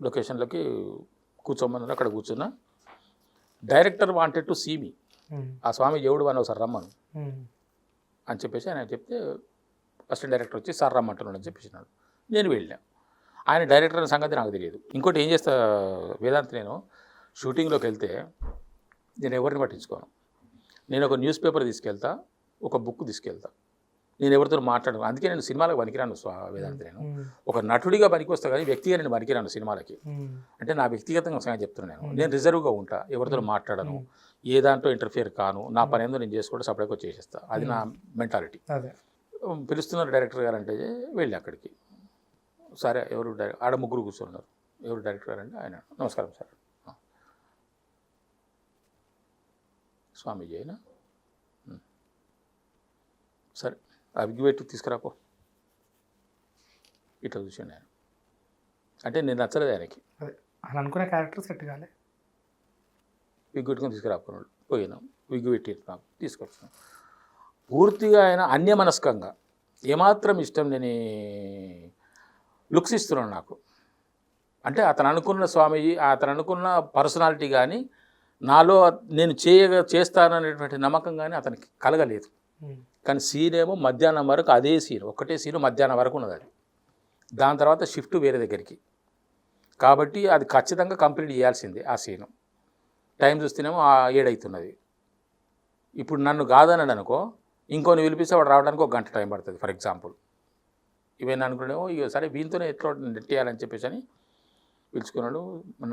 లొకేషన్లోకి కూర్చోమన్నారు. అక్కడ కూర్చున్నా. Director wanted to see me, ఆ స్వామి దేవుడు అని ఒకసారి రమ్మను అని చెప్పేసి ఆయన చెప్తే, అసిస్టెంట్ డైరెక్టర్ వచ్చి సార్ రమ్మంటున్నాడు అని చెప్పేసినాడు. నేను వెళ్ళాను. ఆయన డైరెక్టర్ అనే సంగతి నాకు తెలియదు. ఇంకోటి ఏం చేస్తా వేదాంత్, నేను షూటింగ్లోకి వెళ్తే నేను ఎవరిని పట్టించుకోను. నేను ఒక న్యూస్ పేపర్ తీసుకెళ్తా, ఒక బుక్ తీసుకెళ్తా, నేను ఎవరితో మాట్లాడను. అందుకే నేను సినిమాలకు పనికిరాను వేదాంత్. నేను ఒక నటుడిగా పనికి వస్తా, కానీ వ్యక్తిగా నేను పనికిరాను సినిమాలకి. అంటే నా వ్యక్తిగతంగా సంగతి చెప్తున్నాను. నేను రిజర్వ్గా ఉంటా, ఎవరితో మాట్లాడను, ఏ దాంట్లో ఇంటర్ఫియర్ కాను, నా పని ఏందో నేను చేసుకుంటే సపరేట్గా వచ్చేసేస్తా. అది నా మెంటాలిటీ. పిలుస్తున్నారు డైరెక్టర్ గారు అంటే వెళ్ళి అక్కడికి, సరే ఎవరు ఆడ ముగ్గురు కూర్చున్నారు, ఎవరు డైరెక్టర్ గారు అంటే ఆయన, నమస్కారం సార్, స్వామీజీ అయినా, సరే అవిగిపెట్టి తీసుకురాపో. ఇట్లా చూసాను నేను. అంటే నేను నచ్చలేదు ఆయనకి, అని అనుకునే క్యారెక్టర్ సెట్ కాలే. విగ్గు పెట్టుకొని తీసుకురాకున్నాడు. పోయినాం, విగ్గు పెట్టి నాకు తీసుకొచ్చినాం. పూర్తిగా ఆయన అన్యమనస్కంగా ఏమాత్రం ఇష్టం లేని లుక్స్ ఇస్తున్నాడు నాకు. అంటే అతను అనుకున్న స్వామీజీ, అతను అనుకున్న పర్సనాలిటీ కానీ నాలో నేను చేస్తాననేటువంటి నమ్మకం కానీ అతనికి కలగలేదు. కానీ సీన్ ఏమో మధ్యాహ్నం వరకు అదే సీన్, ఒకటే సీన్ మధ్యాహ్నం వరకు ఉన్నది. అది దాని తర్వాత షిఫ్ట్ వేరే దగ్గరికి, కాబట్టి అది ఖచ్చితంగా కంప్లీట్ చేయాల్సిందే ఆ సీను. టైం చూస్తేనేమో 7 అవుతున్నది. ఇప్పుడు నన్ను కాదన్నాడు అనుకో, ఇంకొని పిలిపిస్తే వాడు రావడానికి 1 గంట టైం పడుతుంది ఫర్ ఎగ్జాంపుల్. ఇవన్నీ అనుకునేమో ఇక సరే వీంతోనే ఎట్లా నెట్టేయాలని చెప్పేసి అని పిలుచుకున్నాడు.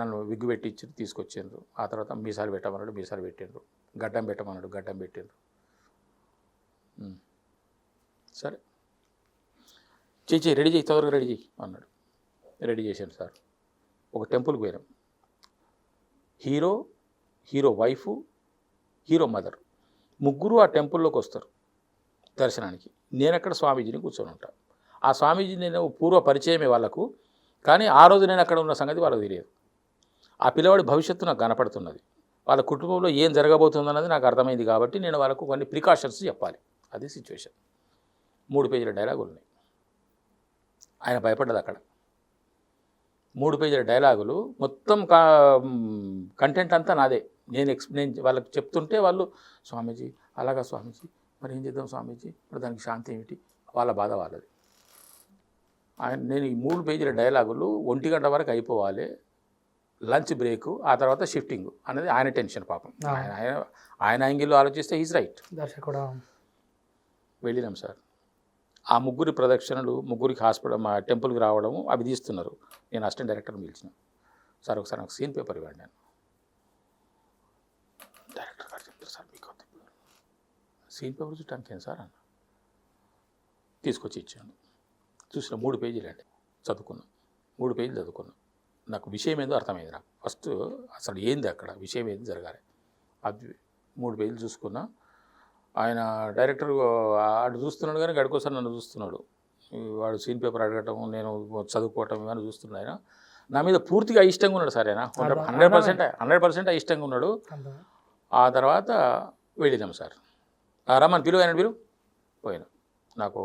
నన్ను విగ్గు పెట్టి ఇచ్చి తీసుకొచ్చిండ్రు. ఆ తర్వాత మీసాలు పెట్టమన్నాడు, మీసాలు పెట్టిండ్రు. గడ్డం పెట్టమన్నాడు, గడ్డం పెట్టిండ్రు. సరే చేయి రెడీ చేయి, తొందరగా రెడీ చేయి అన్నాడు. రెడీ చేశాను సార్. ఒక టెంపుల్కి పోయినాం. హీరో వైఫ్, హీరో మదర్ ముగ్గురు ఆ టెంపుల్లోకి వస్తారు దర్శనానికి. నేను అక్కడ స్వామీజీని కూర్చొని ఉంటాను. ఆ స్వామీజీ నేను పూర్వ పరిచయమే వాళ్ళకు, కానీ ఆ రోజు నేను అక్కడ ఉన్న సంగతి వాళ్ళకి తెలియదు. ఆ పిల్లవాడి భవిష్యత్తు నాకు కనపడుతున్నది. వాళ్ళ కుటుంబంలో ఏం జరగబోతుందన్నది నాకు అర్థమైంది. కాబట్టి నేను వాళ్ళకు కొన్ని ప్రికాషన్స్ చెప్పాలి. అది సిచ్యువేషన్. 3 పేజీల డైలాగులు ఉన్నాయి. ఆయన భయపడ్డది అక్కడ. 3 పేజీల డైలాగులు మొత్తం కంటెంట్ అంతా నాదే. నేను వాళ్ళకి చెప్తుంటే వాళ్ళు స్వామీజీ అలాగా స్వామీజీ మరి ఏం చేద్దాం స్వామీజీ, మరి దానికి శాంతి ఏమిటి, వాళ్ళ బాధ వాళ్ళది. నేను ఈ 3 పేజీల డైలాగులు 1 గంట వరకు అయిపోవాలి, లంచ్ బ్రేకు, ఆ తర్వాత షిఫ్టింగ్ అనేది ఆయన టెన్షన్ పాపం. ఆయన యాంగిల్లో ఆలోచిస్తే హీజ్ రైట్. దర్శకుడు వెళ్ళినాం సార్. ఆ ముగ్గురి ప్రదక్షిణలు, ముగ్గురికి హాస్పిటల్ మా టెంపుల్కి రావడము అవి తీస్తున్నారు. నేను అసిస్టెంట్ డైరెక్టర్ని పిలిచిన. సార్ ఒకసారి నాకు సీన్ పేపర్ ఇవ్వండి. నేను డైరెక్టర్ గారు చెప్తారు సార్ మీకు సీన్ పేపర్ చూడటానికి ఏం సార్ అన్న. తీసుకొచ్చి ఇచ్చాను. చూసిన 3 పేజీలు అండి. చదువుకున్నాం. 3 పేజీలు చదువుకున్నాం. నాకు విషయం ఏందో అర్థమైంది. నాకు ఫస్ట్ అసలు ఏంది అక్కడ విషయం ఏంది జరగాలి అది 3 పేజీలు చూసుకున్నా. ఆయన డైరెక్టర్ ఆడు చూస్తున్నాడు, కానీ గడికోసారి నన్ను చూస్తున్నాడు. వాడు సీన్ పేపర్ అడగటం, నేను చదువుకోవటం ఇవన్నీ చూస్తున్నాడు. ఆయన నా మీద పూర్తిగా ఇష్టంగా ఉన్నాడు సార్. ఆయన 100% ఇష్టంగా ఉన్నాడు. ఆ తర్వాత వెళ్ళినాం సార్. రమ్మని పిలువ, ఆయన పిలువ పోయినా. నాకు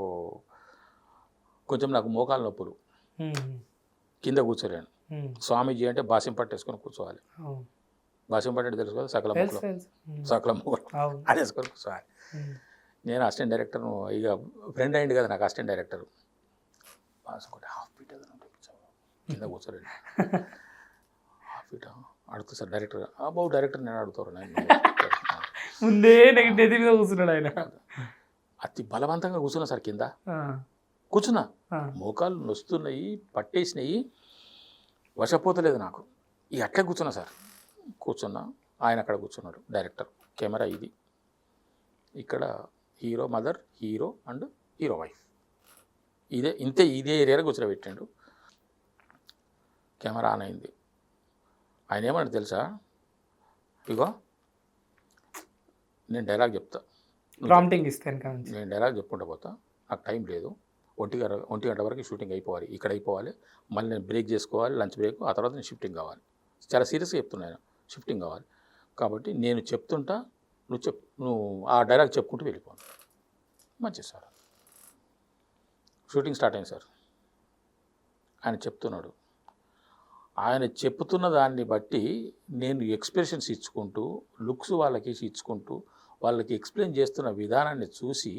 కొంచెం మోకాలు నొప్పులు, కింద కూర్చోలేను. స్వామీజీ అంటే బాసిం పట్టేసుకొని కూర్చోవాలి. బాసిం పట్టు తెలుసు కదా, సకల ముగ్గురు అది వేసుకొని కూర్చోవాలి. నేను అసిస్టెంట్ డైరెక్టర్ను, ఇక ఫ్రెండ్ అయింది కదా నాకు అసిస్టెంట్ డైరెక్టర్. హాఫ్ ఫీట్ కింద కూర్చోలేండి. హాఫ్ ఫీట్ అడుగుతా సార్ డైరెక్టర్. డైరెక్టర్ నేను అడుగుతారు. ముందే నెగిటివ్ మీద కూర్చున్నాడు ఆయన. అతి బలవంతంగా కూర్చున్నా సార్. కింద కూర్చున్నా, మోకాలు నొస్తున్నాయి, పట్టేసినాయి, వశపోతలేదు నాకు. ఇక అట్లే కూర్చున్నా సార్. కూర్చున్నా. ఆయన అక్కడ కూర్చున్నాడు డైరెక్టర్. కెమెరా ఇది, ఇక్కడ hero mother, hero and hero wife, ఇదే ఏరియాలో కూర్చోబెట్టాడు. కెమెరా ఆన్ అయింది. ఆయన ఏమన్నా తెలుసా, ఇగో నేను డైలాగ్ చెప్తా, ప్రాంప్టింగ్ ఇస్తాను కానీ నేను డైలాగ్ చెప్పుకుంటా పోతా, నాకు టైం లేదు. 1 గంట వరకు షూటింగ్ అయిపోవాలి, ఇక్కడ అయిపోవాలి, మళ్ళీ నేను బ్రేక్ చేసుకోవాలి, లంచ్ బ్రేక్, ఆ తర్వాత నేను షిఫ్టింగ్ కావాలి. చాలా సీరియస్గా చెప్తున్నాను, షిఫ్టింగ్ కావాలి. కాబట్టి నేను చెప్తుంటా, నువ్వు ఆ డైలాగ్ చెప్పుకుంటూ వెళ్ళిపోను. మంచిది సార్. షూటింగ్ స్టార్ట్ అయింది సార్. ఆయన చెప్తున్నాడు. ఆయన చెప్తున్న దాన్ని బట్టి నేను ఎక్స్ప్రెషన్స్ ఇచ్చుకుంటూ, లుక్స్ వాళ్ళకి ఇచ్చుకుంటూ, వాళ్ళకి ఎక్స్ప్లెయిన్ చేస్తున్న విధానాన్ని చూసి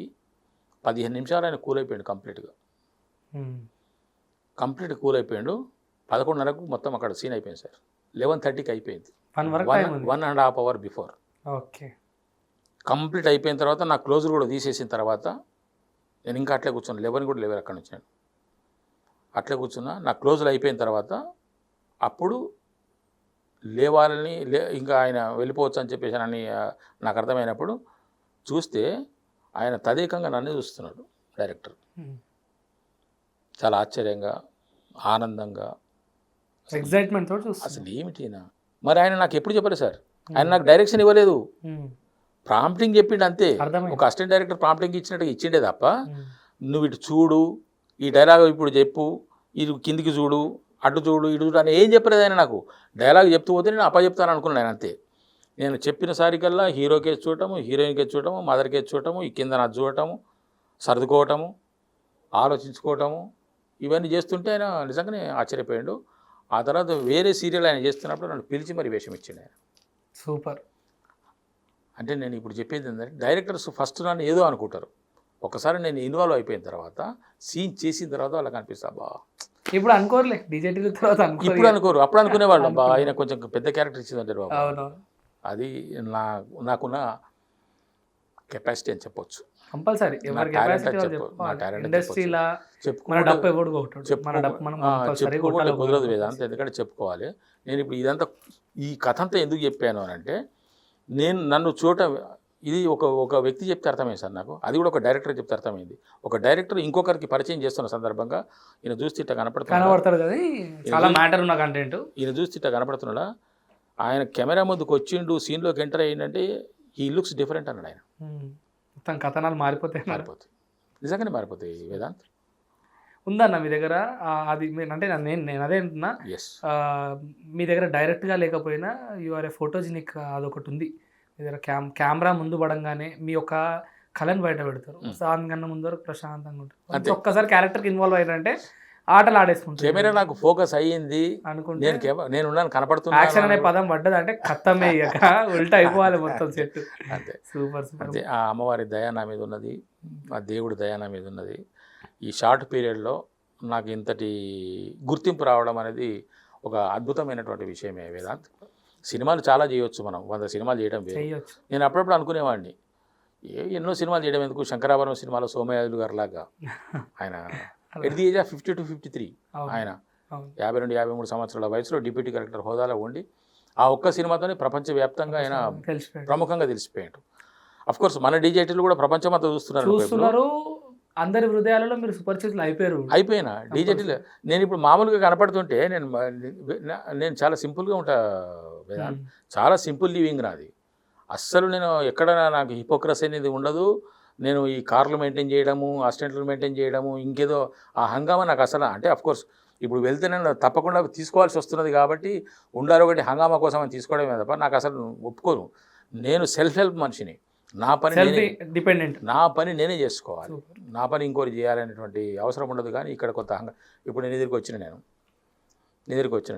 15 నిమిషాలు ఆయన కూల్ అయిపోయాడు కంప్లీట్గా. కూల్ అయిపోయాడు. 11:30కు మొత్తం అక్కడ సీన్ అయిపోయింది సార్. 11:30కి అయిపోయింది. 1.5 hour బిఫోర్. ఓకే. కంప్లీట్ అయిపోయిన తర్వాత నా క్లోజర్ కూడా తీసేసిన తర్వాత నేను ఇంకా అట్లే కూర్చున్నాను. 11 కూడా లేవరు అక్కడ నుంచి. నేను అట్లే కూర్చున్నా. నా క్లోజర్ అయిపోయిన తర్వాత అప్పుడు లేవాలని ఇంకా ఆయన వెళ్ళిపోవచ్చు అని చెప్పేసి అని నాకు అర్థమైనప్పుడు చూస్తే ఆయన తదేకంగా నన్ను చూస్తున్నాడు డైరెక్టర్. చాలా ఆశ్చర్యంగా, ఆనందంగా, ఎక్సైట్మెంట్ తోటి అసలు ఏమిటినా. మరి ఆయన నాకు ఎప్పుడు చెప్పలేదు సార్. ఆయన నాకు డైరెక్షన్ ఇవ్వలేదు, ప్రాంప్టింగ్ చెప్పిండు అంతే. ఒక అసిస్టెంట్ డైరెక్టర్ ప్రాంప్టింగ్ ఇచ్చినట్టుగా ఇచ్చిండే తప్ప, నువ్వు ఇటు చూడు, ఈ డైలాగ్ ఇప్పుడు చెప్పు, ఇది కిందికి చూడు, అటు చూడు, ఇటు చూడు అని ఏం చెప్పలేదు ఆయన నాకు. డైలాగ్ చెప్తూ పోతే నేను చెప్తాను అనుకున్నాను ఆయన అంతే. నేను చెప్పిన సారికల్లా హీరో కేసు చూడటము, హీరోయిన్ కేసు చూడటము, మదర్ కేసు చూడటము, ఈ కింద నాకు చూడటము, సర్దుకోవటము, ఆలోచించుకోవటము, ఇవన్నీ చేస్తుంటే ఆయన నిజంగానే ఆశ్చర్యపోయాడు. ఆ తర్వాత వేరే సీరియల్ ఆయన చేస్తున్నప్పుడు నన్ను పిలిచి మరి వేషం ఇచ్చిండు ఆయన. సూపర్. అంటే నేను ఇప్పుడు చెప్పేది ఏంటంటే డైరెక్టర్స్ ఫస్ట్ నన్ను ఏదో అనుకుంటారు, ఒకసారి నేను ఇన్వాల్వ్ అయిపోయిన తర్వాత సీన్ చేసిన తర్వాత వాళ్ళకి అనిపిస్తా బా ఇప్పుడు అనుకోరులే డీజేటీ తర్వాత ఇప్పుడు అనుకోరు, అప్పుడు అనుకునేవాళ్ళు బా ఆయన కొంచెం పెద్ద క్యారెక్టర్ ఇచ్చిందంటారు బాబా. అవును, అది నాకున్న కెపాసిటీ అని చెప్పొచ్చు. కంపల్సరీ ఎవరి కెపాసిటీ వాళ్ళు చెప్పుకోవాలి. ఇండస్ట్రీలా మన డప్పు ఎవడు కొట్టాడు, మన డప్పు మనం కంపల్సరీ కొట్టాలి, కుదరదు వేదాంత, ఎందుకంటే చెప్పుకోవాలి. నేను ఇప్పుడు ఇదంతా ఈ కథ అంతా ఎందుకు చెప్పాను అని అంటే నన్ను చూడటం ఇది ఒక వ్యక్తి చెప్తే అర్థమైంది సార్ నాకు, అది కూడా ఒక డైరెక్టర్ చెప్తే అర్థమైంది. ఒక డైరెక్టర్ ఇంకొకరికి పరిచయం చేస్తున్న సందర్భంగా ఈయన చూస్తే ఇట్లా కనబడతాడు కదా, చాలా మ్యాటర్ ఉన్న కంటెంట్. ఈయన చూస్తే ఇట్లా కనపడుతున్నాడా, ఆయన కెమెరా ముందుకు వచ్చిండు, సీన్లోకి ఎంటర్ అయ్యిందంటే ఈ లుక్స్ డిఫరెంట్ అన్నాడు ఆయన. మొత్తం కథనాలు మారిపోతాయి. నిజంగానే మారిపోతాయి వేదాంత్. ఉందన్న మీ దగ్గర అది అంటే నేను అదే అంటున్నా, మీ దగ్గర డైరెక్ట్గా లేకపోయినా యూఆర్ ఏ ఫోటోజెనిక్ అదొకటి ఉంది మీ దగ్గర. కెమెరా ముందు పడంగానే మీ యొక్క కళను బయట పెడతారు. దానికన్నా ముందు వరకు ప్రశాంతంగా ఉంటుంది. ఒక్కసారి క్యారెక్టర్కి ఇన్వాల్వ్ అయ్యారంటే ఆటలు ఆడేసుకుంటారు. కెమెరా నాకు ఫోకస్ అయ్యింది అనుకుంటే నేను కనపడుతున్నా, యాక్షన్ అనే పదం పడ్డది అంటే కత్తమే ఉల్టా అయిపోవాలి మొత్తం సెట్. అంతే, సూపర్. అంతే. ఆ అమ్మవారి దయ నా మీద ఉన్నది, ఆ దేవుడి దయ నా మీద ఉన్నది. ఈ షార్ట్ పీరియడ్లో నాకు ఇంతటి గుర్తింపు రావడం అనేది ఒక అద్భుతమైనటువంటి విషయమే వేదాంత్. సినిమాలు చాలా చేయొచ్చు, మనం 100 సినిమాలు చేయడం వేరు. నేను అప్పుడప్పుడు అనుకునేవాడిని ఎన్నో సినిమాలు చేయడం ఎందుకు, శంకరాభరణం సినిమాలో సోమయాజులు గారు లాగా ఆయన at the age of 50 to 53 ఆయన 52-53 సంవత్సరాల వయసులో డిప్యూటీ కలెక్టర్ హోదాలో ఉండి ఆ ఒక్క సినిమాతోనే ప్రపంచవ్యాప్తంగా ఆయన ప్రముఖంగా తెలిసిపోయాడు. అఫ్కోర్స్ మన డీజేటీలు కూడా ప్రపంచం అంతా చూస్తున్నారు, అందరి హృదయాలలో మీరు సుపరిచితులు అయిపోయినా డీజేటీలు. నేను ఇప్పుడు మామూలుగా కనపడుతుంటే నేను చాలా సింపుల్గా ఉంటా, చాలా సింపుల్ లివింగ్ నాది. అస్సలు నేను ఎక్కడ నాకు హిపోక్రసీ అనేది ఉండదు. నేను ఈ కార్లు మెయింటైన్ చేయడము, అసిస్టెంట్లు మెయింటైన్ చేయడము, ఇంకేదో ఆ హంగామా నాకు అసలు, అంటే అఫ్కోర్స్ ఇప్పుడు వెళ్తే నేను తప్పకుండా తీసుకోవాల్సి వస్తున్నది కాబట్టి ఉండాలి ఒకటి హంగామా కోసం అని తీసుకోవడమే తప్ప నాకు అసలు ఒప్పుకోను. నేను సెల్ఫ్ హెల్ప్ మనిషిని, నా పని డిపెండెంట్, నా పని నేనే చేసుకోవాలి, నా పని ఇంకోటి చేయాలనేటువంటి అవసరం ఉండదు. కానీ ఇక్కడ కొంత ఇప్పుడు నేను ఎదురుకు వచ్చిన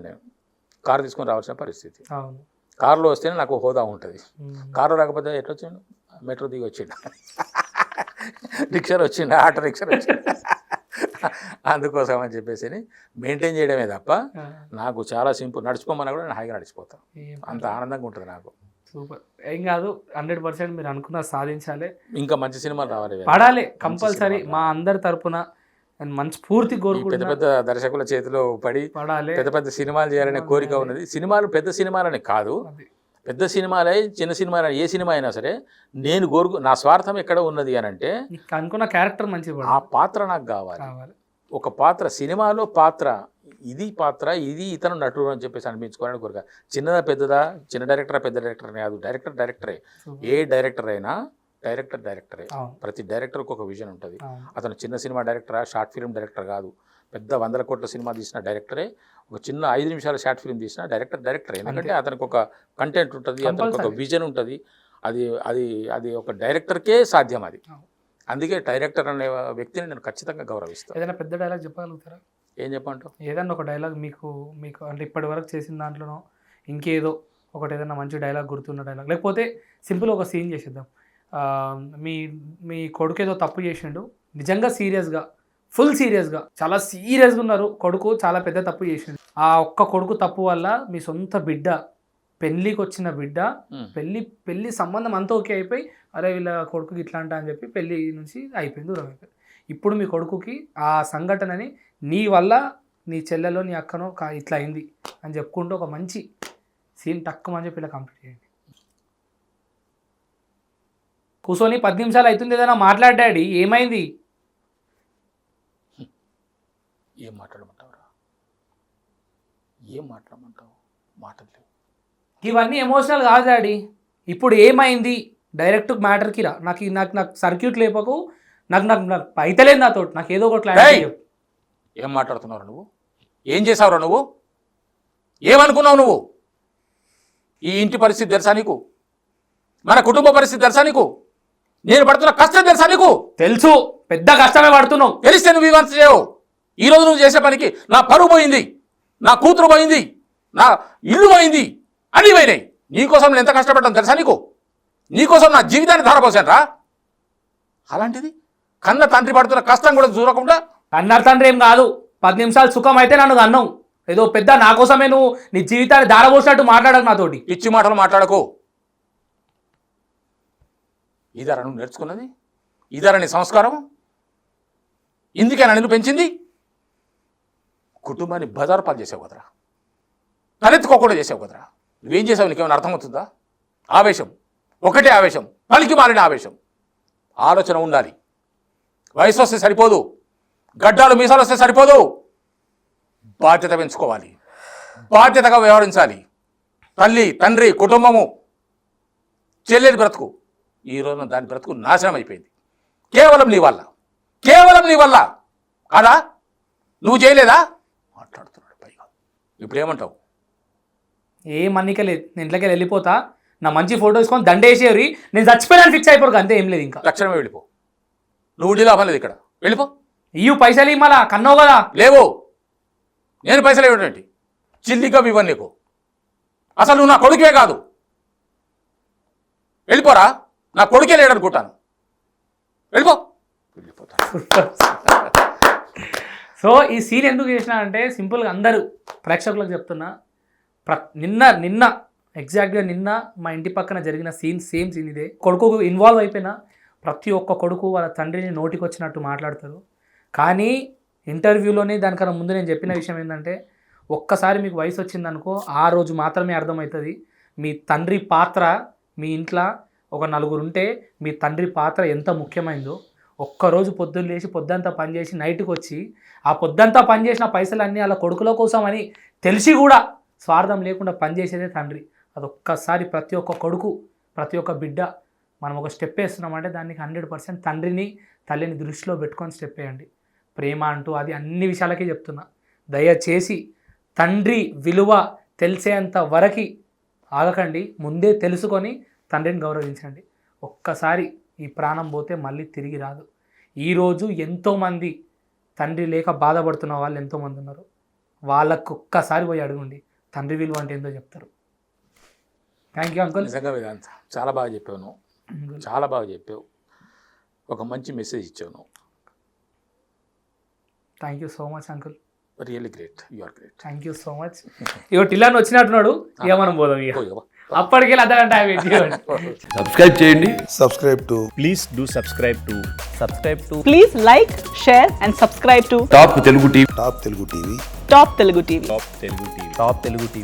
నేను కారు తీసుకొని రావాల్సిన పరిస్థితి. కారులో వస్తేనే నాకు హోదా ఉంటుంది, కారులో రాకపోతే ఎట్లా వచ్చాను, మెట్రో దిగి వచ్చిండు, రిక్షాలు వచ్చిండు, ఆటో రిక్షాలు వచ్చిండు. అందుకోసం అని చెప్పేసి మెయింటైన్ చేయడమే తప్ప నాకు చాలా సింపుల్. నడిచిపోమన్నా కూడా నేను హాయిగా నడిచిపోతాను, అంత ఆనందంగా ఉంటుంది నాకు. సూపర్. ఏం కాదు, 100% మీరు అనుకున్న సాధించాలి, ఇంకా మంచి సినిమాలు రావాలి, పడాలి కంపల్సరీ. మా అందరి తరపున మంచి పూర్తి పెద్ద పెద్ద దర్శకుల చేతిలో పడి పెద్ద పెద్ద సినిమాలు చేయాలనే కోరిక ఉన్నది. సినిమాలు పెద్ద సినిమాలని కాదు, పెద్ద సినిమాలే చిన్న సినిమా ఏ సినిమా అయినా సరే నేను నా స్వార్థం ఎక్కడ ఉన్నది అని అంటే అనుకున్న క్యారెక్టర్ మంచి, ఆ పాత్ర నాకు కావాలి. ఒక పాత్ర సినిమాలో పాత్ర ఇది ఇతను నటుడు అని చెప్పేసి అనిపించుకోవాలని కోరిక. చిన్నదా పెద్దదా, చిన్న డైరెక్టరా పెద్ద డైరెక్టర్ అని కాదు, డైరెక్టరే. ఏ డైరెక్టర్ అయినా డైరెక్టరే. ప్రతి డైరెక్టర్కి ఒక విజన్ ఉంటుంది. అతను చిన్న సినిమా డైరెక్టరా, షార్ట్ ఫిల్మ్ డైరెక్టర్ కాదు, పెద్ద 100 కోట్ల సినిమా తీసిన డైరెక్టరే. ఒక చిన్న 5 నిమిషాల షార్ట్ ఫిల్మ్ తీసిన డైరెక్టరే. ఎందుకంటే అతనికి ఒక కంటెంట్ ఉంటుంది, అతనికి ఒక విజన్ ఉంటుంది. అది అది అది ఒక డైరెక్టర్కే సాధ్యం అది. అందుకే డైరెక్టర్ అనే వ్యక్తిని నేను ఖచ్చితంగా గౌరవిస్తాను. ఏదైనా పెద్ద డైలాగ్ చెప్పగలుగుతారా? ఏం చెప్పంటావు? ఏదన్నా ఒక డైలాగ్ మీకు అంటే ఇప్పటి వరకు చేసిన దాంట్లోనో ఇంకేదో ఒకటి ఏదైనా మంచి డైలాగ్ గుర్తున్న డైలాగ్, లేకపోతే సింపుల్ ఒక సీన్ చేసేద్దాం. మీ కొడుకు ఏదో తప్పు చేసిండు, నిజంగా సీరియస్గా, ఫుల్ సీరియస్గా, చాలా సీరియస్గా ఉన్నారు, కొడుకు చాలా పెద్ద తప్పు చేసిండు. ఆ ఒక్క కొడుకు తప్పు వల్ల మీ సొంత బిడ్డ, పెళ్ళికి వచ్చిన బిడ్డ, పెళ్ళి సంబంధం అంతా ఓకే అయిపోయి, అరే వీళ్ళ కొడుకుకి ఇట్లా అంట అని చెప్పి పెళ్ళి నుంచి అయిపోయింది, దూరం అయిపోయింది. ఇప్పుడు మీ కొడుకుకి ఆ సంఘటనని నీ వల్ల నీ చెల్లెలో నీ అక్కనో ఇట్లా అయింది అని చెప్పుకుంటూ ఒక మంచి సీన్ టక్కుమని చెప్పి ఇలా కంప్లీట్ చేయండి. కూర్చొని 10 నిమిషాలు అవుతుంది, ఏదైనా మాట్లాడాడి, ఏమైంది? ఏం మాట్లాడమంటావురా, మాట్లాడలేవు. ఇవన్నీ ఎమోషనల్ కాదు డాడీ. ఇప్పుడు ఏమైంది డైరెక్ట్ మ్యాటర్కి రా. నాకు సర్క్యూట్ లేపకు, నాకు అయితలేదు నాతో, నాకు ఏదో ఒకటి క్లారిటీ చెప్పు. ఏం మాట్లాడుతున్నావు నువ్వు? ఏం చేసావురా నువ్వు? ఏమనుకున్నావు నువ్వు? ఈ ఇంటి పరిస్థితి తెలుసా నీకు? మన కుటుంబ పరిస్థితి తెలుసా నీకు? నేను పడుతున్న కష్టం తెలుసా నీకు? తెలుసు, పెద్ద కష్టమే పడుతున్నావు. తెలిస్తే నువ్వు ఇవంత చేయవు. ఈరోజు నువ్వు చేసే పనికి నా పరువు పోయింది, నా కూతురు పోయింది, నా ఇల్లు పోయింది, అన్నీ పోయినాయి. నీకోసం నేను ఎంత కష్టపడ్డాను తెలుసా నీకు? నీకోసం నా జీవితాన్ని ధారపోసాను రా. అలాంటిది కన్న తండ్రి పడుతున్న కష్టం కూడా చూడకుండా అన్నారు తండ్రి ఏం కాదు, 10 నిమిషాలు సుఖం అయితే నన్ను అన్నావు. ఏదో పెద్ద నా కోసమే నువ్వు నీ జీవితాన్ని దారపోసినట్టు మాట్లాడకు నాతోటి. పిచ్చి మాటలు మాట్లాడకు. ఇదారా నువ్వు నేర్చుకున్నది? ఇదారా నీ సంస్కారం? ఇందుకేనా నిన్ను పెంచింది? కుటుంబాన్ని బజారు పాలు చేసావు కదరా, తలెత్తుకోకుండా చేసావు కదరా. నువ్వేం చేసావు నీకేమైనా అర్థమవుతుందా? ఆవేశం, ఒకటే ఆవేశం, పలికి మారిన ఆవేశం. ఆలోచన ఉండాలి. వయసు వస్తే సరిపోదు, గడ్డాలు మీసాలు వస్తే సరిపోదు. బాధ్యత పెంచుకోవాలి, బాధ్యతగా వ్యవహరించాలి. తల్లి, తండ్రి, కుటుంబము, చెల్లెలి బ్రతుకు, ఈ రోజున దాని బ్రతుకు నాశనం అయిపోయింది. కేవలం నీ వల్ల, కేవలం నీ వల్ల. కాదా? నువ్వు చేయలేదా? మాట్లాడుతున్నాడు పైగా. ఇప్పుడు ఏమంటావు? ఏ మన్నిక లేదు, నేను ఇంట్లోకి వెళ్ళిపోతా. నా మంచి ఫోటో తీసుకొని దండేసేవి, నేను చచ్చిపోయాను ఫిక్స్ అయిపోరు, అంతే, ఏం లేదు. ఇంకా తక్షణమే వెళ్ళిపో. నువ్వు ఉండి లాభం లేదు ఇక్కడ, వెళ్ళిపో. ఇయ్యు పైసలు ఇవ్వాలా, కన్నావు కదా. లేవు, నేను పైసలు ఇవ్వటండి, చిల్లిగా ఇవ్వను నీకు. అసలు నువ్వు నా కొడుకే కాదు. వెళ్ళిపోరా, నా కొడుకే లేడనుకుంటాను. వెళ్ళిపో. సో ఈ సీన్ ఎందుకు చేసినా అంటే సింపుల్గా అందరూ ప్రేక్షకులకు చెప్తున్నా, నిన్న ఎగ్జాక్ట్గా నిన్న మా ఇంటి పక్కన జరిగిన సేమ్ సీన్ ఇదే. కొడుకు ఇన్వాల్వ్ అయిపోయినా ప్రతి ఒక్క కొడుకు వాళ్ళ తండ్రిని నోటికి వచ్చినట్టు మాట్లాడతారు. కానీ ఇంటర్వ్యూలోనే దానికన్నా ముందు నేను చెప్పిన విషయం ఏంటంటే, ఒక్కసారి మీకు వయసు వచ్చిందనుకో ఆ రోజు మాత్రమే అర్థమవుతుంది మీ తండ్రి పాత్ర. మీ ఇంట్లో ఒక 4 ఉంటే మీ తండ్రి పాత్ర ఎంత ముఖ్యమైందో. ఒక్కరోజు పొద్దున్న లేచి పొద్దంతా పనిచేసి నైట్కి వచ్చి ఆ పొద్దంతా పనిచేసిన పైసలన్నీ అలా కొడుకుల కోసం అని తెలిసి కూడా స్వార్థం లేకుండా పనిచేసేదే తండ్రి. అదొక్కసారి ప్రతి ఒక్క కొడుకు, ప్రతి ఒక్క బిడ్డ మనం ఒక స్టెప్ వేస్తున్నామంటే దానికి 100% తండ్రిని తల్లిని దృష్టిలో పెట్టుకొని స్టెప్ వేయండి. ప్రేమ అంటూ అది అన్ని విషయాలకే చెప్తున్నా. దయచేసి తండ్రి విలువ తెలిసేంత వరకు ఆగకండి, ముందే తెలుసుకొని తండ్రిని గౌరవించండి. ఒక్కసారి ఈ ప్రాణం పోతే మళ్ళీ తిరిగి రాదు. ఈరోజు ఎంతోమంది తండ్రి లేక బాధపడుతున్న వాళ్ళు ఎంతోమంది ఉన్నారు. వాళ్ళకు ఒక్కసారి పోయి అడగండి, తండ్రి విలువ అంటే ఏందో చెప్తారు. Thank you uncle. నిజంగా వేదాంత చాలా బాగా చెప్పావు నువ్వు, చాలా బాగా చెప్పావు. ఒక మంచి మెసేజ్ ఇచ్చావు నువ్వు. Thank you so much uncle. Really great, you are great. Thank you so much. ఇగో టిల్లాన్ వచ్చినట్టున్నాడు, ఇక మనం పోదాం. ఇక అప్పటికే అర్ధగంట సబ్స్క్రైబ్ చేయండి. Please do subscribe to Please like, share and subscribe to top Telugu TV. Top Telugu TV. Top Telugu TV.